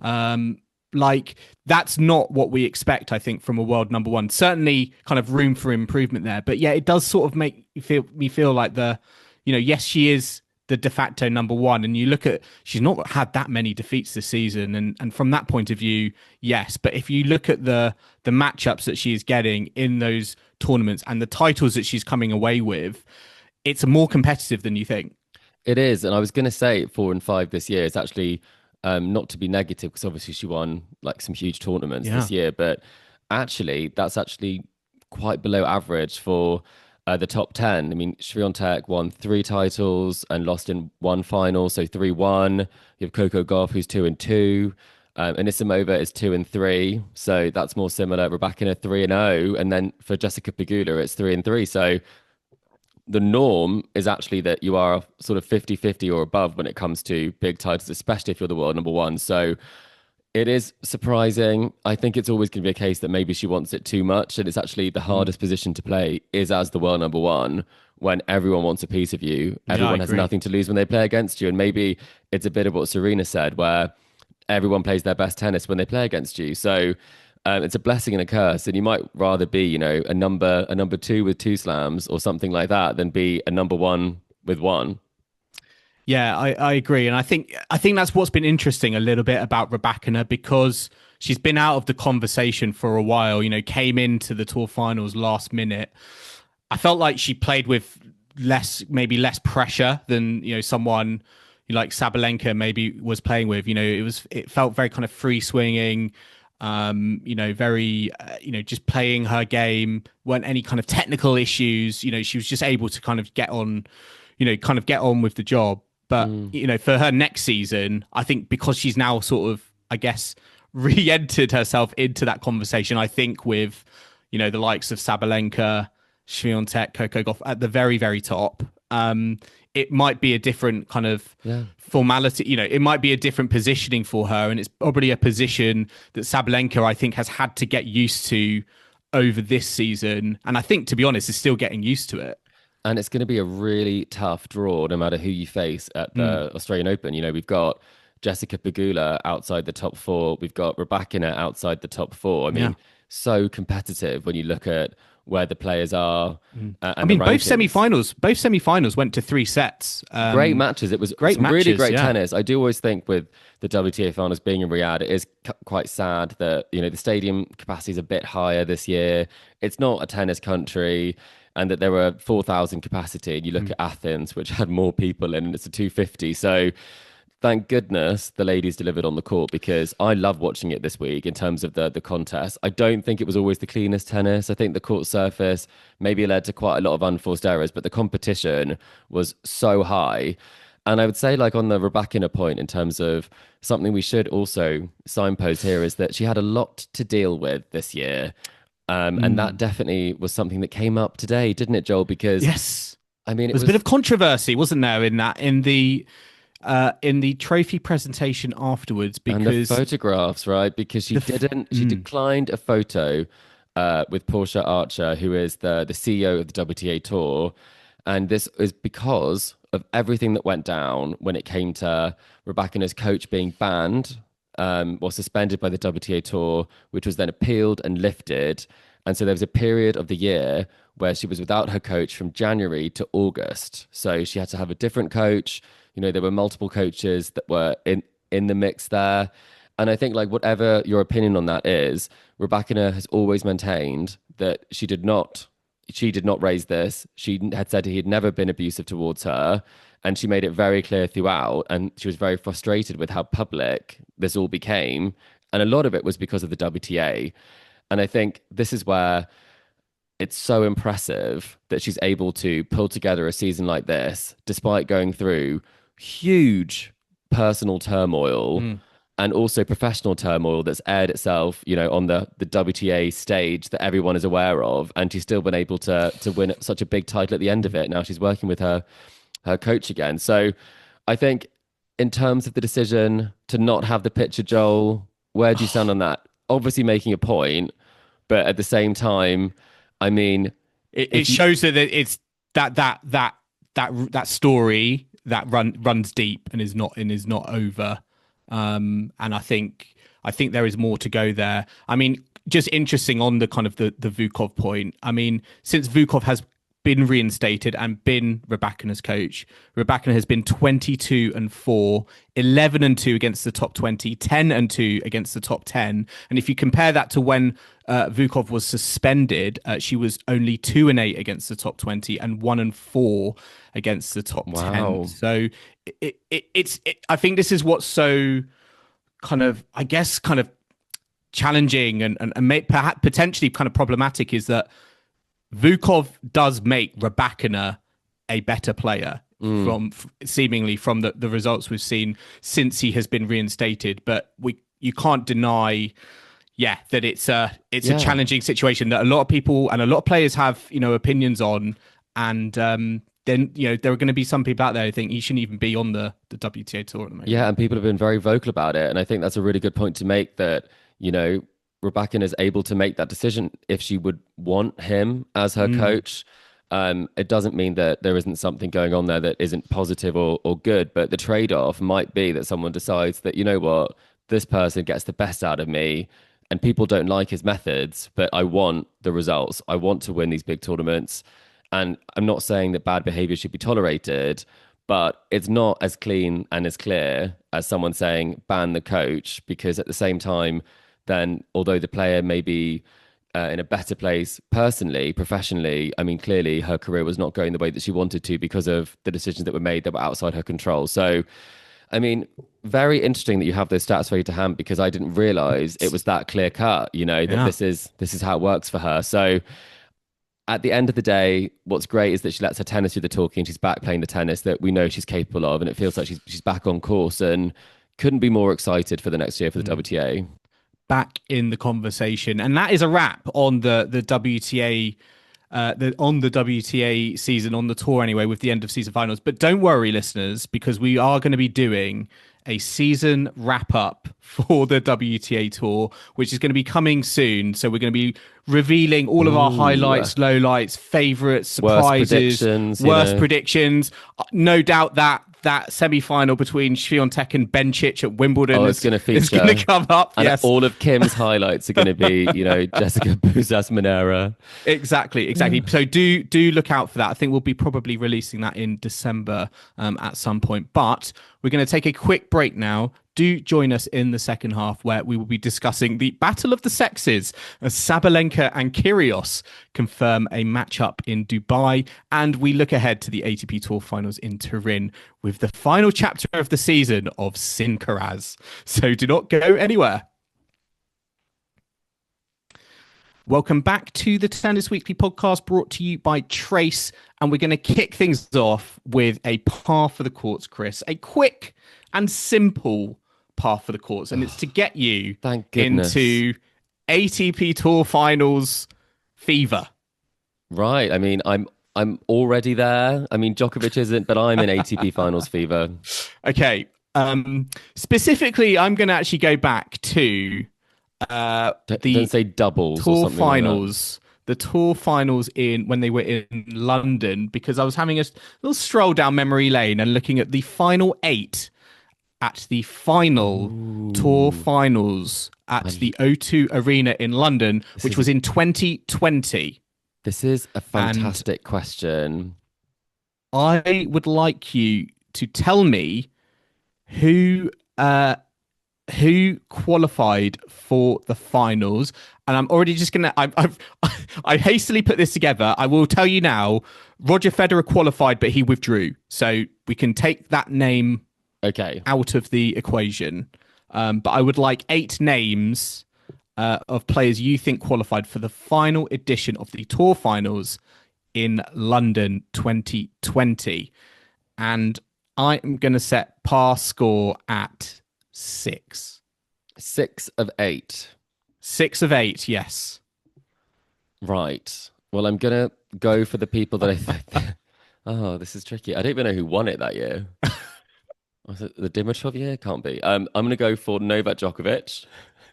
A: Like, that's not what we expect, I think, from a world number one. Certainly kind of room for improvement there. But yeah, it does sort of make me feel like yes, she is the de facto number one. And you look at, she's not had that many defeats this season. And from that point of view, yes. But if you look at the matchups that she is getting in those tournaments and the titles that she's coming away with, it's more competitive than you think.
B: It is. And I was going to say 4 and 5 this year. It's actually not to be negative, because obviously she won like some huge tournaments this year, but actually that's actually quite below average for the top 10. I mean, Swiatek won 3 titles and lost in 1 final, so 3-1. You have Coco Gauff, who's 2-2. Anisimova is 2-3, so that's more similar. Rybakina 3-0, and then for Jessica Pegula, it's 3-3. So the norm is actually that you are sort of 50-50 or above when it comes to big titles, especially if you're the world number one. So it is surprising. I think it's always going to be a case that maybe she wants it too much. And it's actually the hardest position to play is as the world number one, when everyone wants a piece of you. Everyone has nothing to lose when they play against you. And maybe it's a bit of what Serena said, where everyone plays their best tennis when they play against you. So it's a blessing and a curse, and you might rather be, a number 2 with 2 slams or something like that than be a number 1 with 1.
A: Yeah, I agree, and I think that's what's been interesting a little bit about Rybakina, because she's been out of the conversation for a while. Came into the tour finals last minute. I felt like she played with maybe less pressure than someone like Sabalenka maybe was playing with. It felt very kind of free swinging. Very, just playing her game. Weren't any kind of technical issues. She was just able to kind of get on with the job. But, for her next season, I think because she's now sort of, I guess, re-entered herself into that conversation, I think with, the likes of Sabalenka, Swiatek, Coco Gauff at the very, very top, it might be a different kind of formality. It might be a different positioning for her. And it's probably a position that Sabalenka, I think, has had to get used to over this season. And I think, to be honest, is still getting used to it.
B: And it's going to be a really tough draw no matter who you face at the Australian Open. We've got Jessica Pegula outside the top 4. We've got Rybakina outside the top 4. I mean, so competitive when you look at where the players are.
A: I mean, both semi-finals went to 3 sets.
B: Great matches. It was
A: great matches,
B: really great tennis. I do always think with the WTA finals being in Riyadh, it is quite sad that, the stadium capacity is a bit higher this year. It's not a tennis country. and that there were 4,000 capacity. And you look at Athens, which had more people in, and it's a 250. So thank goodness the ladies delivered on the court, because I love watching it this week in terms of the contest. I don't think it was always the cleanest tennis. I think the court surface maybe led to quite a lot of unforced errors, but the competition was so high. And I would say, like, on the Rybakina point, in terms of something we should also signpost here, is that she had a lot to deal with this year. And that definitely was something that came up today, didn't it, Joel? Because
A: yes,
B: I mean,
A: there was a bit of controversy, wasn't there, in the trophy presentation afterwards, because
B: and the photographs, right? Because she declined a photo with Portia Archer, who is the CEO of the WTA Tour. And this is because of everything that went down when it came to Rybakina's coach being banned or suspended by the WTA Tour, which was then appealed and lifted. And so there was a period of the year where she was without her coach from January to August. So she had to have a different coach. You know, there were multiple coaches that were in the mix there. And I think, like, whatever your opinion on that is, Rybakina has always maintained that she did not raise this. She had said he had never been abusive towards her. And she made it very clear throughout. And she was very frustrated with how public this all became. And a lot of it was because of the WTA. And I think this is where it's so impressive that she's able to pull together a season like this, despite going through huge personal turmoil and also professional turmoil that's aired itself, you know, on the WTA stage that everyone is aware of. And she's still been able to win such a big title at the end of it. Now she's working with her coach again. So I think in terms of the decision to not have the picture, Joel, where do you stand on that? Obviously making a point, but at the same time, I mean,
A: it shows that it's that story that runs deep and is not over. And I think there is more to go there. I mean, just interesting on the kind of the Vukov point. I mean, since Vukov has been reinstated and been Rybakina's coach, Rybakina has been 22-4, 11-2 against the top 20, 10-2 against the top 10. And if you compare that to when Vukov was suspended, she was only 2-8 against the top 20 and 1-4 against the top 10. So it's I think this is what's so kind of, I guess, kind of challenging and perhaps potentially kind of problematic, is that Vukov does make Rybakina a better player from seemingly from the results we've seen since he has been reinstated. But you can't deny, that it's a challenging situation that a lot of people and a lot of players have, you know, opinions on. And then, you know, there are going to be some people out there who think he shouldn't even be on the WTA Tour at the moment. Yeah,
B: and people have been very vocal about it. And I think that's a really good point to make, that, you know, Rybakina is able to make that decision if she would want him as her coach. It doesn't mean that there isn't something going on there that isn't positive or good, but the trade-off might be that someone decides that, you know what, this person gets the best out of me and people don't like his methods, but I want the results. I want to win these big tournaments. And I'm not saying that bad behavior should be tolerated, but it's not as clean and as clear as someone saying ban the coach, because at the same time, then although the player may be in a better place personally, professionally, I mean, clearly her career was not going the way that she wanted to because of the decisions that were made that were outside her control. So, I mean, very interesting that you have those stats for you to hand, because I didn't realize it was that clear cut, you know, that this is how it works for her. So at the end of the day, what's great is that she lets her tennis do the talking. She's back playing the tennis that we know she's capable of, and it feels like she's back on course, and couldn't be more excited for the next year for the WTA.
A: Back in the conversation, and that is a wrap on the WTA on the WTA season, on the tour anyway, with the end of season finals. But don't worry, listeners, because we are going to be doing a season wrap up for the WTA Tour, which is going to be coming soon. So we're going to be revealing all of our highlights, lowlights, favourites, surprises, worst predictions. No doubt that semi-final between Swiatek and Bencic at Wimbledon
B: is going to feature.
A: It's going to come up.
B: And all of Kim's highlights are going to be, you know, Jessica Bouzas-Monera.
A: Exactly. So do look out for that. I think we'll be probably releasing that in December at some point. But we're going to take a quick break now do join us in the second half, where we will be discussing the battle of the sexes as Sabalenka and Kyrgios confirm a matchup in Dubai, and we look ahead to the ATP Tour Finals in Turin with the final chapter of the season of Alcaraz. So do not go anywhere. Welcome back to the Tennis Weekly podcast, brought to you by Trace. And we're going to kick things off with a par for the courts, Chris. A quick and simple par for the courts. And it's to get you into ATP Tour Finals fever.
B: Right. I mean, I'm already there. I mean, Djokovic isn't, but I'm in ATP Finals fever.
A: Okay. Specifically, I'm going to actually go back to...
B: don't say doubles
A: tour
B: or something
A: finals,
B: like
A: the tour finals when they were in London, because I was having a little stroll down memory lane and looking at the final 8 at the final tour finals at the O2 Arena in London, which was in 2020.
B: This is a fantastic question.
A: I would like you to tell me who qualified for the finals. And I'm already just gonna I hastily put this together. I will tell you now, Roger Federer qualified, but he withdrew, so we can take that name out of the equation. But I would like 8 names of players you think qualified for the final edition of the Tour Finals in London 2020, and I am going to set par score at 6.
B: 6 of 8.
A: 6 of 8, yes.
B: Right. Well, I'm going to go for the people that I think... Oh, this is tricky. I don't even know who won it that year. Was it the Dimitrov year? Can't be. I'm going to go for Novak Djokovic,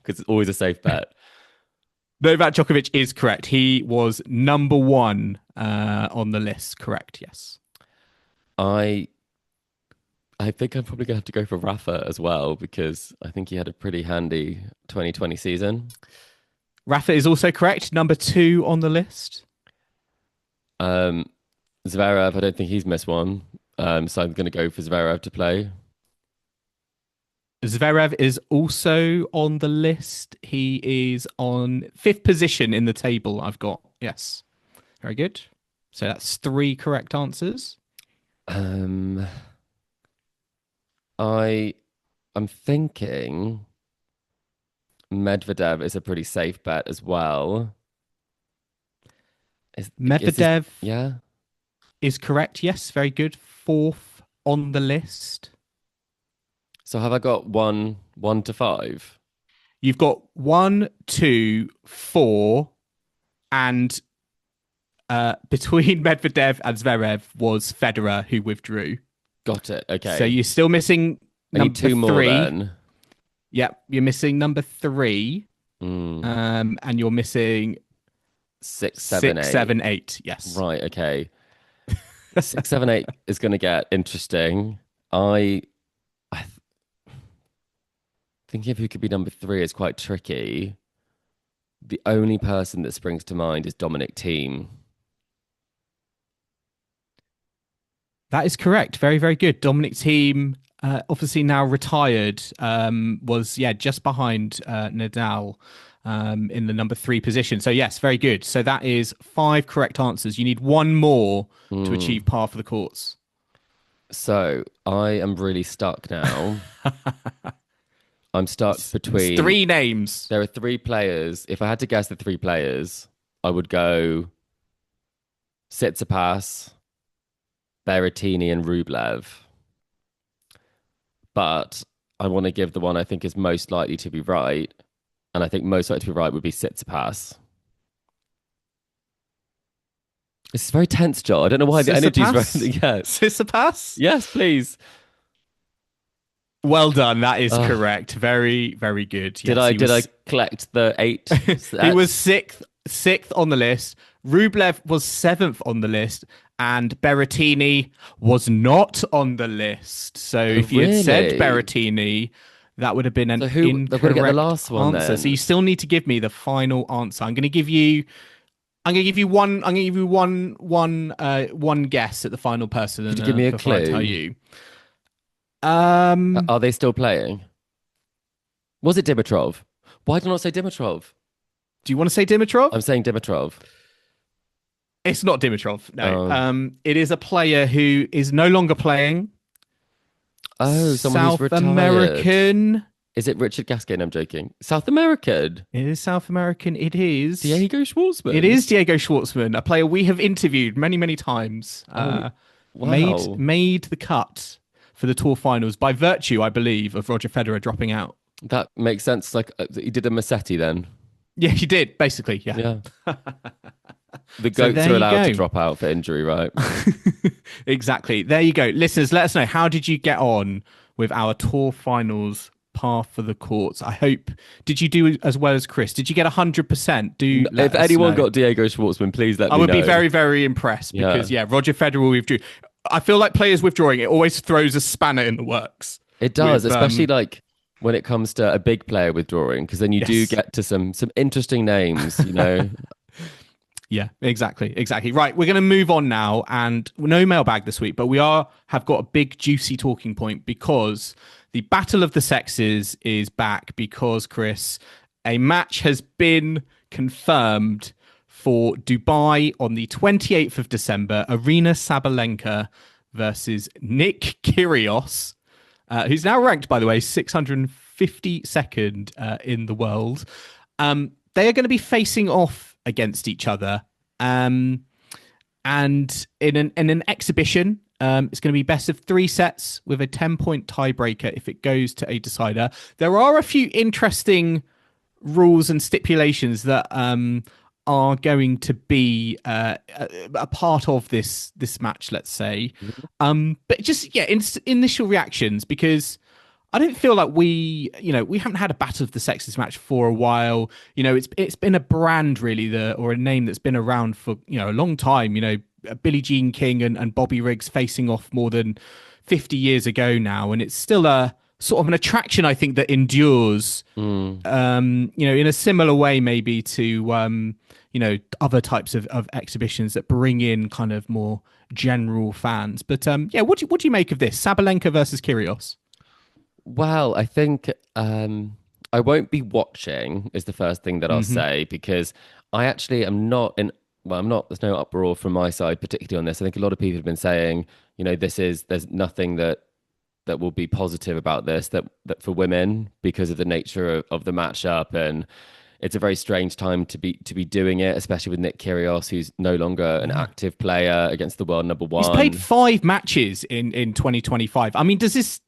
B: because it's always a safe bet.
A: Novak Djokovic is correct. He was number 1 on the list. Correct, yes.
B: I think I'm probably going to have to go for Rafa as well, because I think he had a pretty handy 2020 season.
A: Rafa is also correct. Number 2 on the list.
B: Zverev, I don't think he's missed one. So I'm going to go for Zverev to play.
A: Zverev is also on the list. He is on 5th position in the table, I've got. Yes. Very good. So that's 3 correct answers.
B: I'm thinking Medvedev is a pretty safe bet as well.
A: Medvedev
B: yeah,
A: is correct. Yes, very good. 4th on the list.
B: So have I got 1 to 5?
A: You've got 1, 2, 4, and between Medvedev and Zverev was Federer, who withdrew.
B: Got it. Okay.
A: So you're still missing number
B: 2 more
A: 3.
B: then.
A: Yep, you're missing number 3. And you're missing
B: 6, 7, 8.
A: 7, 8. Yes.
B: Right. Okay. 6, 7, 8 is going to get interesting. Thinking of who could be number 3 is quite tricky. The only person that springs to mind is Dominic Thiem.
A: That is correct. Very, very good. Dominic Thiem, obviously now retired, was just behind Nadal in the number 3 position. So yes, very good. So that is 5 correct answers. You need 1 more to achieve par for the courts.
B: So I am really stuck now. I'm stuck between...
A: It's 3 names.
B: There are 3 players. If I had to guess the 3 players, I would go Tsitsipas, Berrettini and Rublev. But I want to give the one I think is most likely to be right. And I think most likely to be right would be Tsitsipas. It's very tense, Joe. I don't know why the energy's rising. Yes.
A: Tsitsipas?
B: Yes, please.
A: Well done. That is correct. Very, very good. Yes,
B: did I collect the 8?
A: He was sixth on the list. Rublev was 7th on the list, and Berrettini was not on the list. So if you had said Berrettini, that would have been an incorrect
B: get the last one
A: answer.
B: then?
A: So you still need to give me the final answer. I'm going to give you one. I'm going to give you one guess at the final person.
B: Could you give me a clue?
A: I tell you.
B: Are they still playing? Was it Dimitrov? Why did I not say Dimitrov?
A: Do you want to say Dimitrov?
B: I'm saying Dimitrov.
A: It's not Dimitrov. No.
B: Oh,
A: It is a player who is no longer playing.
B: oh, someone who's
A: South
B: retired.
A: American.
B: Is it Richard Gaskin? I'm joking. South American.
A: It is South American. It is.
B: Diego Schwartzman.
A: It is Diego Schwartzman, a player we have interviewed many, many times.
B: Oh, wow.
A: Made the cut for the tour finals by virtue, I believe, of Roger Federer dropping out.
B: That makes sense. Like he did a Musetti then.
A: Yeah, he did, basically. Yeah.
B: Yeah. The goats
A: there
B: are
A: you
B: allowed
A: go.
B: to drop out for injury, right?
A: Exactly. There you go. Listeners, let us know. How did you get on with our tour finals par for the courts? I hope. Did you do as well as Chris? Did you get 100%?
B: If anyone got Diego Schwartzman, please let me know.
A: I would be very, very impressed because, Roger Federer withdrew. I feel like players withdrawing, it always throws a spanner in the works.
B: It does, especially like when it comes to a big player withdrawing, because then you do get to some interesting names, you know.
A: Yeah, exactly. Right, we're going to move on now, and no mailbag this week, but we have got a big juicy talking point because the Battle of the Sexes is back because, Chris, a match has been confirmed for Dubai on the 28th of December. Aryna Sabalenka versus Nick Kyrgios, who's now ranked, by the way, 652nd in the world. They are going to be facing off against each other, and in an exhibition. It's going to be best of 3 sets with a 10-point tiebreaker if it goes to a decider. There are a few interesting rules and stipulations that are going to be a part of this match, let's say. But just initial reactions, because I don't feel like we haven't had a Battle of the Sexes match for a while. You know, it's been a brand really, or a name that's been around for a long time. You know, Billie Jean King and Bobby Riggs facing off more than 50 years ago now, and it's still a sort of an attraction, I think, that endures. In a similar way maybe to other types of exhibitions that bring in kind of more general fans. But what do you make of this Sabalenka versus Kyrgios?
B: Well, I think I won't be watching is the first thing that I'll say, because I actually am not in. Well, I'm not. There's no uproar from my side, particularly on this. I think a lot of people have been saying, there's nothing that will be positive about this that for women because of the nature of the matchup, and it's a very strange time to be doing it, especially with Nick Kyrgios, who's no longer an active player against the world number 1.
A: He's played 5 matches in 2025. I mean, does this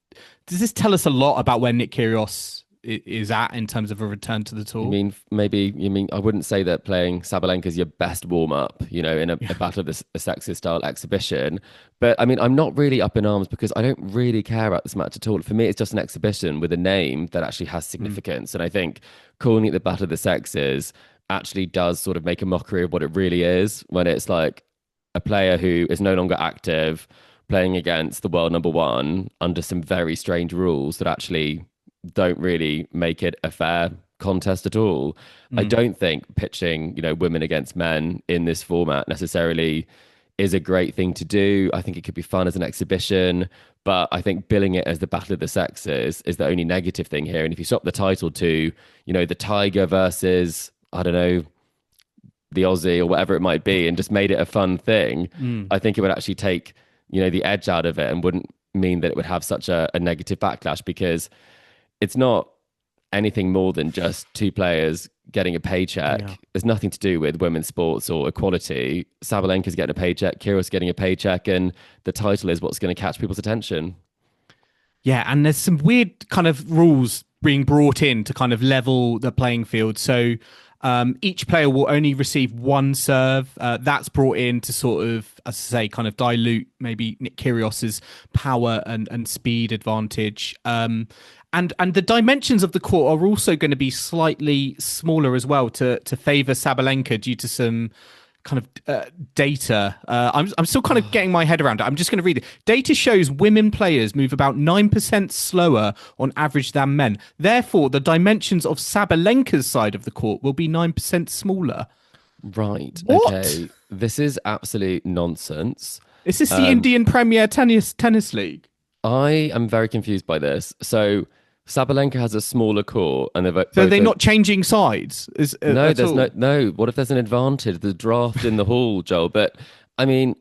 A: tell us a lot about where Nick Kyrgios is at in terms of a return to the tour?
B: I wouldn't say that playing Sabalenka is your best warm-up, in a Battle of the Sexes style exhibition. But I mean, I'm not really up in arms because I don't really care about this match at all. For me, it's just an exhibition with a name that actually has significance. And I think calling it the Battle of the Sexes actually does sort of make a mockery of what it really is, when it's like a player who is no longer active playing against the world number 1 under some very strange rules that actually don't really make it a fair contest at all. I don't think pitching, women against men in this format necessarily is a great thing to do. I think it could be fun as an exhibition, but I think billing it as the Battle of the Sexes is the only negative thing here. And if you swap the title to, the Tiger versus, I don't know, the Aussie or whatever it might be, and just made it a fun thing, I think it would actually take, the edge out of it and wouldn't mean that it would have such a negative backlash, because it's not anything more than just 2 players getting a paycheck. Yeah. There's nothing to do with women's sports or equality. Sabalenka's getting a paycheck, Kyrgios getting a paycheck, and the title is what's going to catch people's attention.
A: Yeah, and there's some weird kind of rules being brought in to kind of level the playing field. So each player will only receive 1 serve. That's brought in to sort of, as I say, kind of dilute maybe Nick Kyrgios's power and speed advantage. And the dimensions of the court are also going to be slightly smaller as well to favour Sabalenka due to some kind of data. I'm still kind of getting my head around it. I'm just going to read it. Data shows women players move about 9% slower on average than men. Therefore, the dimensions of Sabalenka's side of the court will be 9% smaller.
B: Right.
A: What?
B: Okay. This is absolute nonsense.
A: Is this the Indian Premier Tennis League?
B: I am very confused by this. So Sabalenka has a smaller court, and they're
A: So
B: both.
A: they're not changing sides
B: No,
A: at
B: there's
A: all.
B: no. What if there's an advantage? The draft in the hall, Joel. But I mean,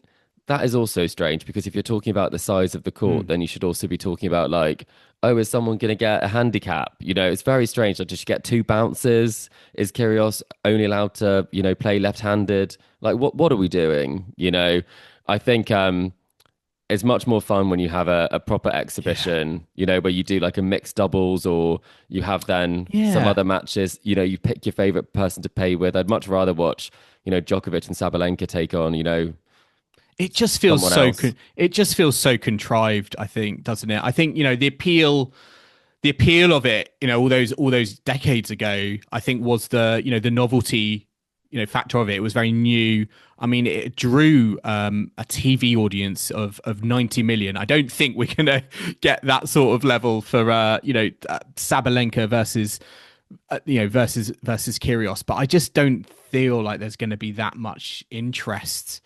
B: that is also strange because if you're talking about the size of the court,
A: Mm.
B: then you should also be talking about like, oh, is someone going to get a handicap? It's very strange. Like, does she get two bounces? Is Kyrgios only allowed to, play left-handed? Like, what are we doing? I think it's much more fun when you have a proper exhibition, where you do like a mixed doubles or you have then some
A: Yeah.
B: other matches, you pick your favorite person to play with. I'd much rather watch, Djokovic and Sabalenka take on,
A: It just feels
B: someone else.
A: it just feels so contrived, I think, doesn't it? I think, the appeal of it, all those decades ago, I think was the novelty, factor of it. It was very new. I mean, it drew a TV audience of 90 million. I don't think we're gonna get that sort of level for Sabalenka versus Kyrgios, but I just don't feel like there's going to be that much interest,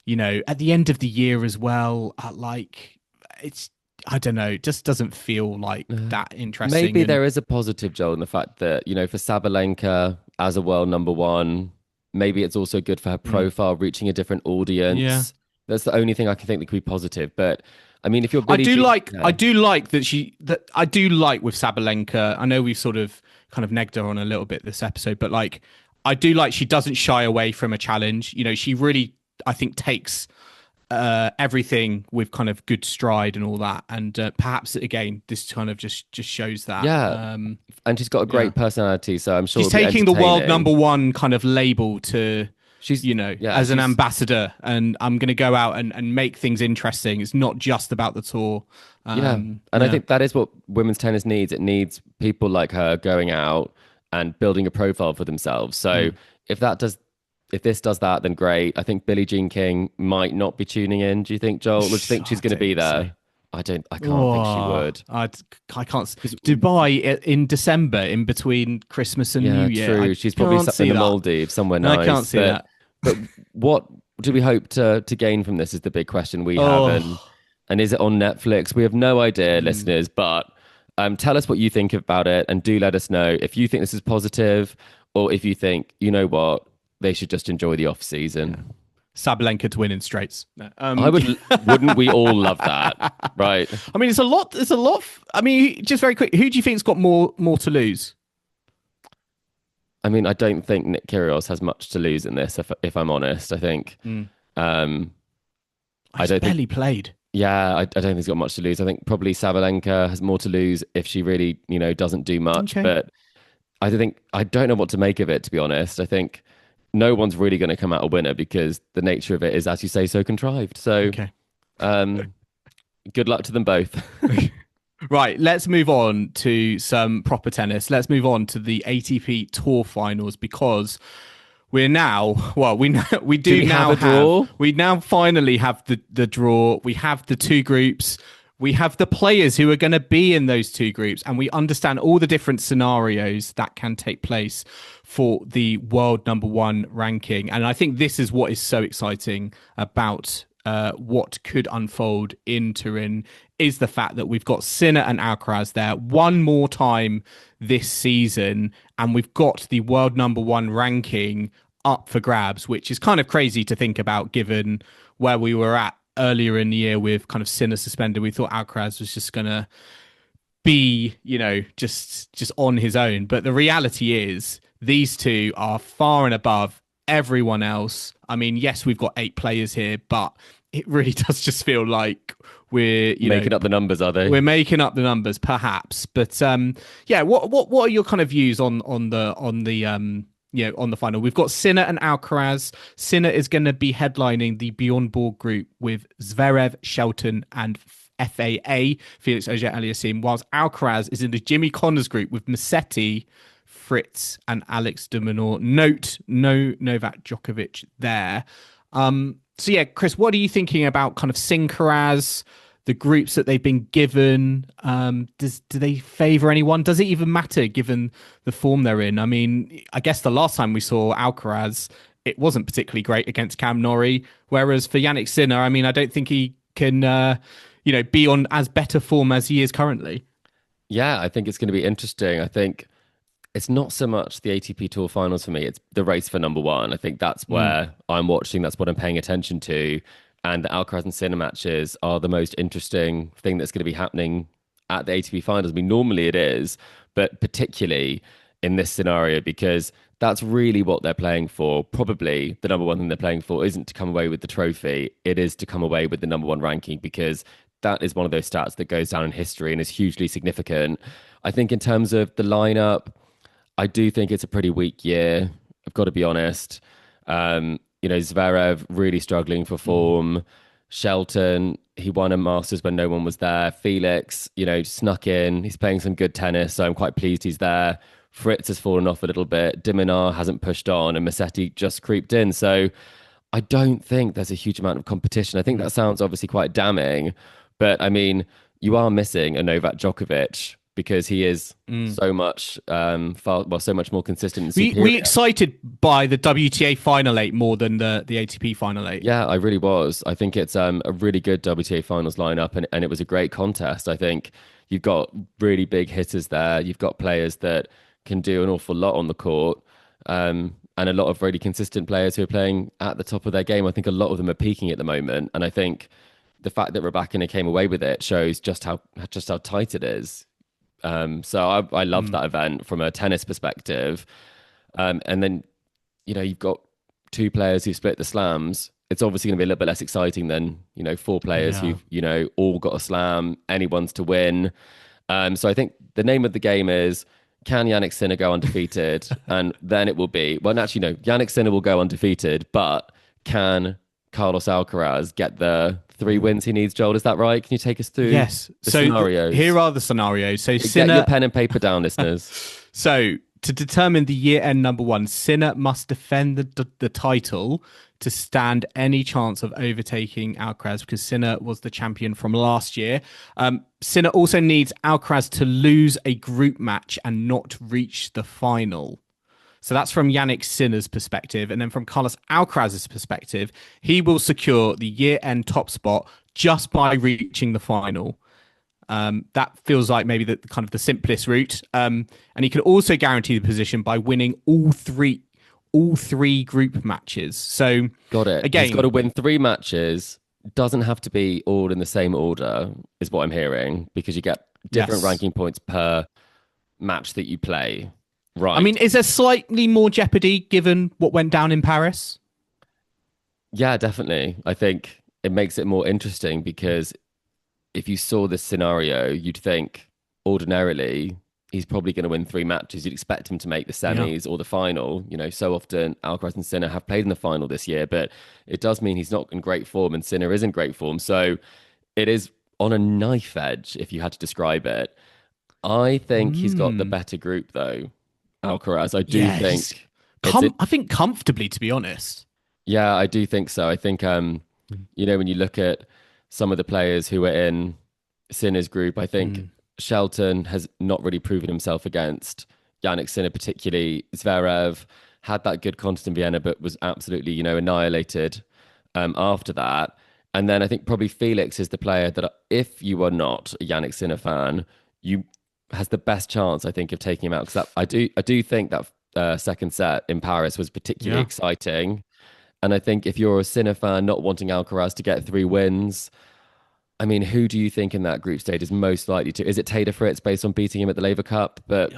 A: at the end of the year as well. It's, I don't know, it just doesn't feel like that interesting.
B: Maybe
A: And
B: there is a positive, Joel, in the fact that, for Sabalenka as a world number one, maybe it's also good for her profile, reaching a different
A: yeah,
B: audience. That's the only thing I can think that could be positive. But I mean, if you're
A: I
B: Billie
A: do
B: Jean,
A: like, I do like that I do like with Sabalenka. I know we've sort of kind of negged her on a little bit this episode, but like, I do like she doesn't shy away from a challenge. She really, I think, takes everything with kind of good stride and all that. And perhaps again, this kind of just shows that.
B: yeah, and she's got a
A: Yeah.
B: great personality, so I'm sure
A: She's
B: it'll be
A: taking the world number
B: entertaining.
A: one kind of label to,
B: She's yeah,
A: as an
B: she's
A: ambassador, and I'm going to go out and make things interesting. It's not just about the tour.
B: yeah, and I
A: Yeah.
B: think that is what women's tennis needs. It needs people like her going out and building a profile for themselves. So if that does, if this does that, then great. I think Billie Jean King might not be tuning in. Do you think, Joel? Or do you think
A: I
B: she's going to
A: don't
B: be
A: think so.
B: there? I can't think she
A: Oh,
B: would.
A: I can't.
B: Because
A: Dubai in December, in between Christmas and New
B: yeah,
A: Year. I
B: true. She's probably
A: can't
B: in
A: see
B: the
A: that.
B: Maldives, somewhere
A: I can't
B: nice.
A: see that.
B: But what do we hope to gain from this is the big question we have,
A: Oh,
B: and is it on Netflix? We have no idea,
A: mm,
B: listeners. But tell us what you think about it, and do let us know if you think this is positive, or if you think what they should just enjoy the off season.
A: Sabalenka to win in straights. No,
B: I would, wouldn't we all love that, right?
A: I mean, it's a lot. It's a lot. I mean, just very quick. Who do you think's got more to lose?
B: I mean, I don't think Nick Kyrgios has much to lose in this. If I'm honest, I think. Um, I
A: He's
B: don't think.
A: barely played.
B: Yeah, I don't think he's got much to lose. I think probably Sabalenka has more to lose if she really, doesn't do much.
A: Okay.
B: But I don't know what to make of it, to be honest. I think no one's really going to come out a winner because the nature of it is, as you say, so contrived. So,
A: Okay.
B: um, good luck to them both.
A: Right, let's move on to some proper tennis. Let's move on to the ATP Tour Finals because we're now, well, we do
B: we
A: now
B: have a draw?
A: we now finally have the draw. We have the two groups. We have the players who are going to be in those two groups, and we understand all the different scenarios that can take place for the world number one ranking. And I think this is what is so exciting about what could unfold in Turin is the fact that we've got Sinner and Alcaraz there one more time this season, and we've got the world number one ranking up for grabs, which is kind of crazy to think about given where we were at earlier in the year with kind of Sinner suspended. We thought Alcaraz was just going to be, just on his own. But the reality is these two are far and above everyone else. I mean, yes, we've got 8 players here, but it really does just feel like we're
B: Making up the numbers, are they?
A: we're making up the numbers, perhaps. But yeah, what are your kind of views on the final? We've got Sinner and Alcaraz. Sinner is going to be headlining the Bjorn Borg group with Zverev, Shelton, and FAA, Felix Auger Alliasime, whilst Alcaraz is in the Jimmy Connors group with Musetti, Fritz, and Alex de Minaur. Note, no Novak Djokovic there. So yeah, Chris, what are you thinking about kind of Sincaraz, the groups that they've been given? Do they favour anyone? Does it even matter given the form they're in? I mean, I guess the last time we saw Alcaraz, it wasn't particularly great against Cam Norrie. Whereas for Jannik Sinner, I mean, I don't think he can, be on as better form as he is currently.
B: Yeah, I think it's going to be interesting. I think it's not so much the ATP Tour finals for me, it's the race for number one. I think that's where I'm watching, that's what I'm paying attention to. And the Alcaraz and Sinner matches are the most interesting thing that's going to be happening at the ATP finals. I mean, normally it is, but particularly in this scenario, because that's really what they're playing for. Probably the number one thing they're playing for isn't to come away with the trophy, it is to come away with the number one ranking, because that is one of those stats that goes down in history and is hugely significant. I think in terms of the lineup, I do think it's a pretty weak year. I've got to be honest. Zverev really struggling for form. Shelton, he won a Masters when no one was there. Felix, snuck in. He's playing some good tennis, so I'm quite pleased he's there. Fritz has fallen off a little bit. Diminar hasn't pushed on, and Musetti just creeped in. So I don't think there's a huge amount of competition. I think that sounds obviously quite damning, but I mean, you are missing a Novak Djokovic because he is so much so much more consistent and superior.
A: We excited by the WTA Final 8 more than the ATP Final 8.
B: Yeah, I really was. I think it's a really good WTA Finals lineup, and it was a great contest. I think you've got really big hitters there. You've got players that can do an awful lot on the court, and a lot of really consistent players who are playing at the top of their game. I think a lot of them are peaking at the moment, and I think the fact that Rybakina came away with it shows just how tight it is. So I love that event from a tennis perspective. And then, you've got two players who split the slams. It's obviously going to be a little bit less exciting than, four players who've, all got a slam, anyone's to win. So I think the name of the game is, can Jannik Sinner go undefeated? And then it will be, well, actually, no, Jannik Sinner will go undefeated, but can Carlos Alcaraz get the 3 wins he needs, Joel? Is that right? Can you take us through the scenarios?
A: Here are the scenarios. So
B: Get your pen and paper down, listeners.
A: So to determine the year-end number one, Sinner must defend the title to stand any chance of overtaking Alcaraz, because Sinner was the champion from last year. Sinner also needs Alcaraz to lose a group match and not reach the final. So that's from Jannik Sinner's perspective. And then from Carlos Alcaraz's perspective, he will secure the year-end top spot just by reaching the final. That feels like maybe the kind of the simplest route. And he can also guarantee the position by winning all three group matches. So
B: got it.
A: Again,
B: he's got to win 3 matches. Doesn't have to be all in the same order, is what I'm hearing, because you get different ranking points per match that you play. Right.
A: I mean, is there slightly more jeopardy given what went down in Paris?
B: Yeah, definitely. I think it makes it more interesting, because if you saw this scenario, you'd think ordinarily he's probably going to win 3 matches. You'd expect him to make the semis or the final. So often Alcaraz and Sinner have played in the final this year, but it does mean he's not in great form and Sinner is in great form. So it is on a knife edge, if you had to describe it. I think he's got the better group, though. Alcaraz, I do think.
A: I think comfortably, to be honest.
B: Yeah, I do think so. I think, when you look at some of the players who are in Sinner's group, I think Shelton has not really proven himself against Jannik Sinner, particularly. Zverev had that good contest in Vienna, but was absolutely, annihilated after that. And then I think probably Felix is the player that, if you are not a Jannik Sinner fan, has the best chance, I think, of taking him out. Because I do think that second set in Paris was particularly exciting. And I think if you're a Sinner fan not wanting Alcaraz to get 3 wins, I mean, who do you think in that group stage is most likely to? Is it Taylor Fritz based on beating him at the Laver Cup? But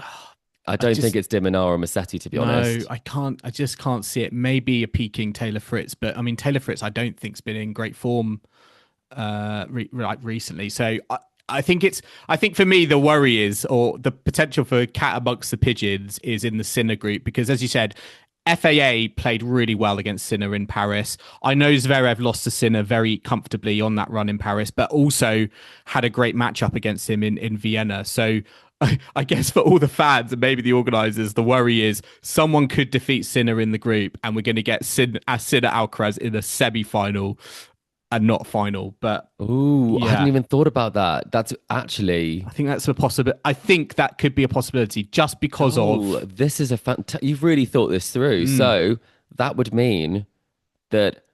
B: I don't think it's Diminar or Musetti, to be honest.
A: No, I just can't see it. Maybe a peaking Taylor Fritz, but I mean, Taylor Fritz, I don't think's been in great form recently. So I think for me, the worry is, or the potential for cat amongst the pigeons is in the Sinner group, because as you said, FAA played really well against Sinner in Paris. I know Zverev lost to Sinner very comfortably on that run in Paris, but also had a great matchup against him in Vienna. So I guess for all the fans and maybe the organisers, the worry is someone could defeat Sinner in the group and we're going to get Sinner Alcaraz in a semi-final and not final. But
B: I hadn't even thought about that. That's actually,
A: I think that's a possibility. I think that could be a possibility just because of
B: this is you've really thought this through. So that would mean that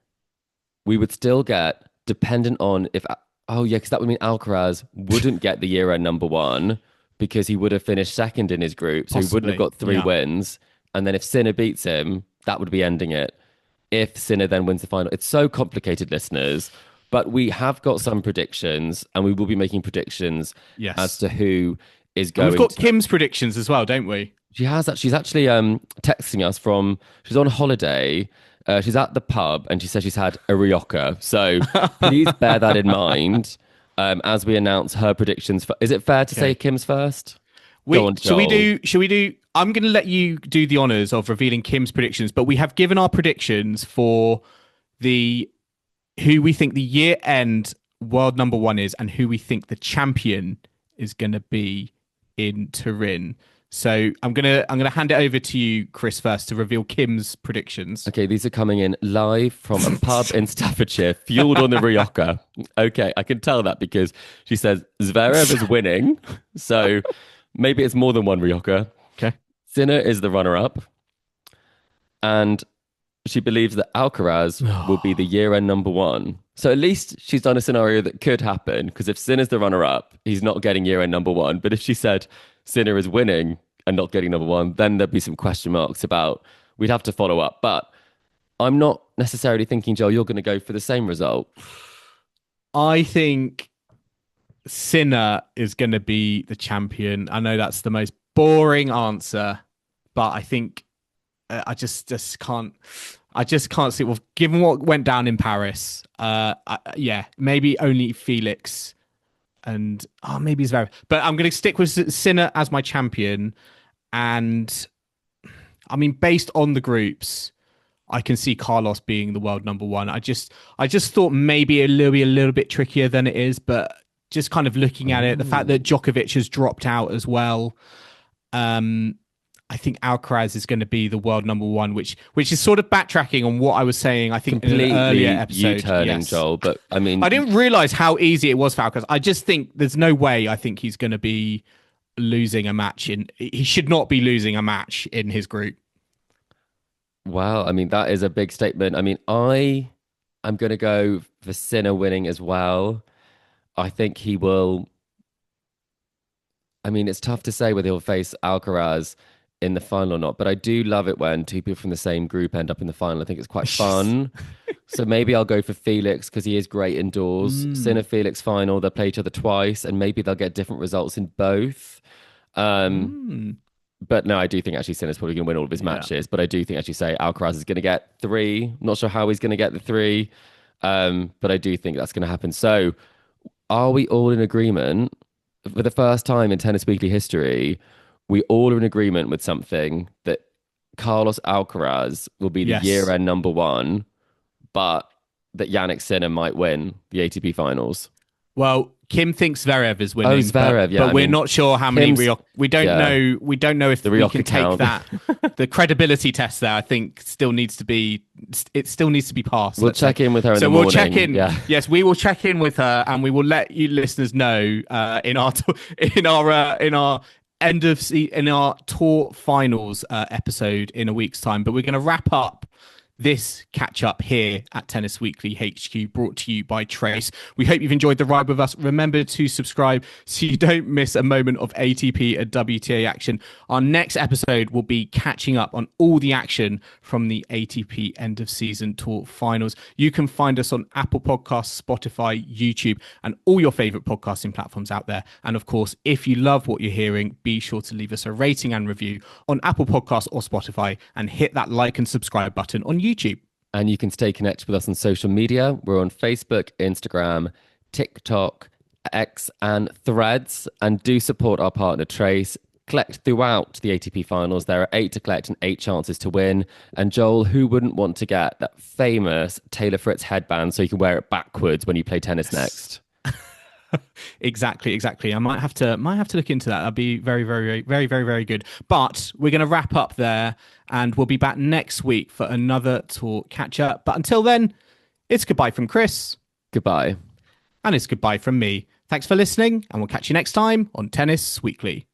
B: we would still get, dependent on if because that would mean Alcaraz wouldn't get the year-end number one, because he would have finished second in his group, so he wouldn't have got three wins. And then if Sinner beats him, that would be ending it. If Sinner then wins the final, it's so complicated, listeners. But we have got some predictions, and we will be making predictions as to who is going.
A: And we've got Kim's predictions as well, don't we?
B: She's actually texting us from. She's on holiday. She's at the pub, and she says she's had a Rybakia. So please bear that in mind as we announce her predictions. Is it fair to say Kim's first?
A: Should we do? I'm going to let you do the honors of revealing Kim's predictions, but we have given our predictions for who we think the year end world #1 is and who we think the champion is going to be in Turin. So I'm gonna hand it over to you, Chris, first to reveal Kim's predictions.
B: Okay, these are coming in live from a pub in Staffordshire, fueled on the Rybakia. Okay, I can tell that because she says Zverev is winning, so maybe it's more than one Rybakia.
A: Okay,
B: Sinner is the runner-up, and she believes that Alcaraz will be the year-end #1. So at least she's done a scenario that could happen, because if Sinner's the runner-up, he's not getting year-end #1. But if she said Sinner is winning and not getting #1, then there'd be some question marks about, we'd have to follow up. But I'm not necessarily thinking, Joel, you're going to go for the same result.
A: I think Sinner is going to be the champion. I know that's the most boring answer, but I think I just can't see. Well, given what went down in Paris, maybe only Felix and maybe it's very. But I'm going to stick with Sinner as my champion, and I mean, based on the groups, I can see Carlos being the world #1. I just thought maybe it'll be a little bit trickier than it is, but just kind of looking at it, the fact that Djokovic has dropped out as well. I think Alcaraz is going to be the world #1, which is sort of backtracking on what I was saying, I think, in an earlier episode.
B: U-turning, Joel, but I mean,
A: I didn't realize how easy it was for Alcaraz. I just think there's no way I think he's going to be losing a match he should not be losing a match in his group.
B: Wow, I mean, that is a big statement. I mean, I'm going to go for Sinner winning as well. I think he will. I mean, it's tough to say whether he'll face Alcaraz in the final or not, but I do love it when two people from the same group end up in the final. I think it's quite fun. So maybe I'll go for Felix because he is great indoors. Sinner Felix final, they'll play each other twice, and maybe they'll get different results in both. But no, I do think actually Sinner's probably going to win all of his matches, but I do think, as you say, Alcaraz is going to get 3. Not sure how he's going to get the 3, but I do think that's going to happen. So are we all in agreement? For the first time in Tennis Weekly history, we all are in agreement with something, that Carlos Alcaraz will be the year-end #1, but that Jannik Sinner might win the ATP Finals.
A: Well, Kim thinks Zverev is winning.
B: Oh, Zverev,
A: but we're not sure how many. We don't know. We don't know if we can take that. The credibility test there, I think, still needs to be. It still needs to be passed.
B: We'll check in with her in the morning.
A: So we'll check in.
B: Yeah.
A: Yes, we will check in with her, and we will let you listeners know in our tour finals episode in a week's time. But we're going to wrap up this catch up here at Tennis Weekly HQ, brought to you by Trace. We hope you've enjoyed the ride with us. Remember to subscribe so you don't miss a moment of ATP and WTA action. Our next episode will be catching up on all the action from the ATP end of season tour finals. You can find us on Apple Podcasts, Spotify, YouTube, and all your favorite podcasting platforms out there. And of course, if you love what you're hearing, be sure to leave us a rating and review on Apple Podcasts or Spotify, and hit that like and subscribe button on YouTube.
B: And you can stay connected with us on social media. We're on Facebook, Instagram, TikTok, X, and Threads. And do support our partner Trace. Collect throughout the ATP Finals. There are 8 to collect and 8 chances to win. And Joel, who wouldn't want to get that famous Taylor Fritz headband so you can wear it backwards when you play tennis next?
A: Exactly. I might have to look into that. That'd be very, very, very, very, very good. But we're going to wrap up there, and we'll be back next week for another tour catch up. But until then, it's goodbye from Chris.
B: Goodbye.
A: And it's goodbye from me. Thanks for listening, and we'll catch you next time on Tennis Weekly.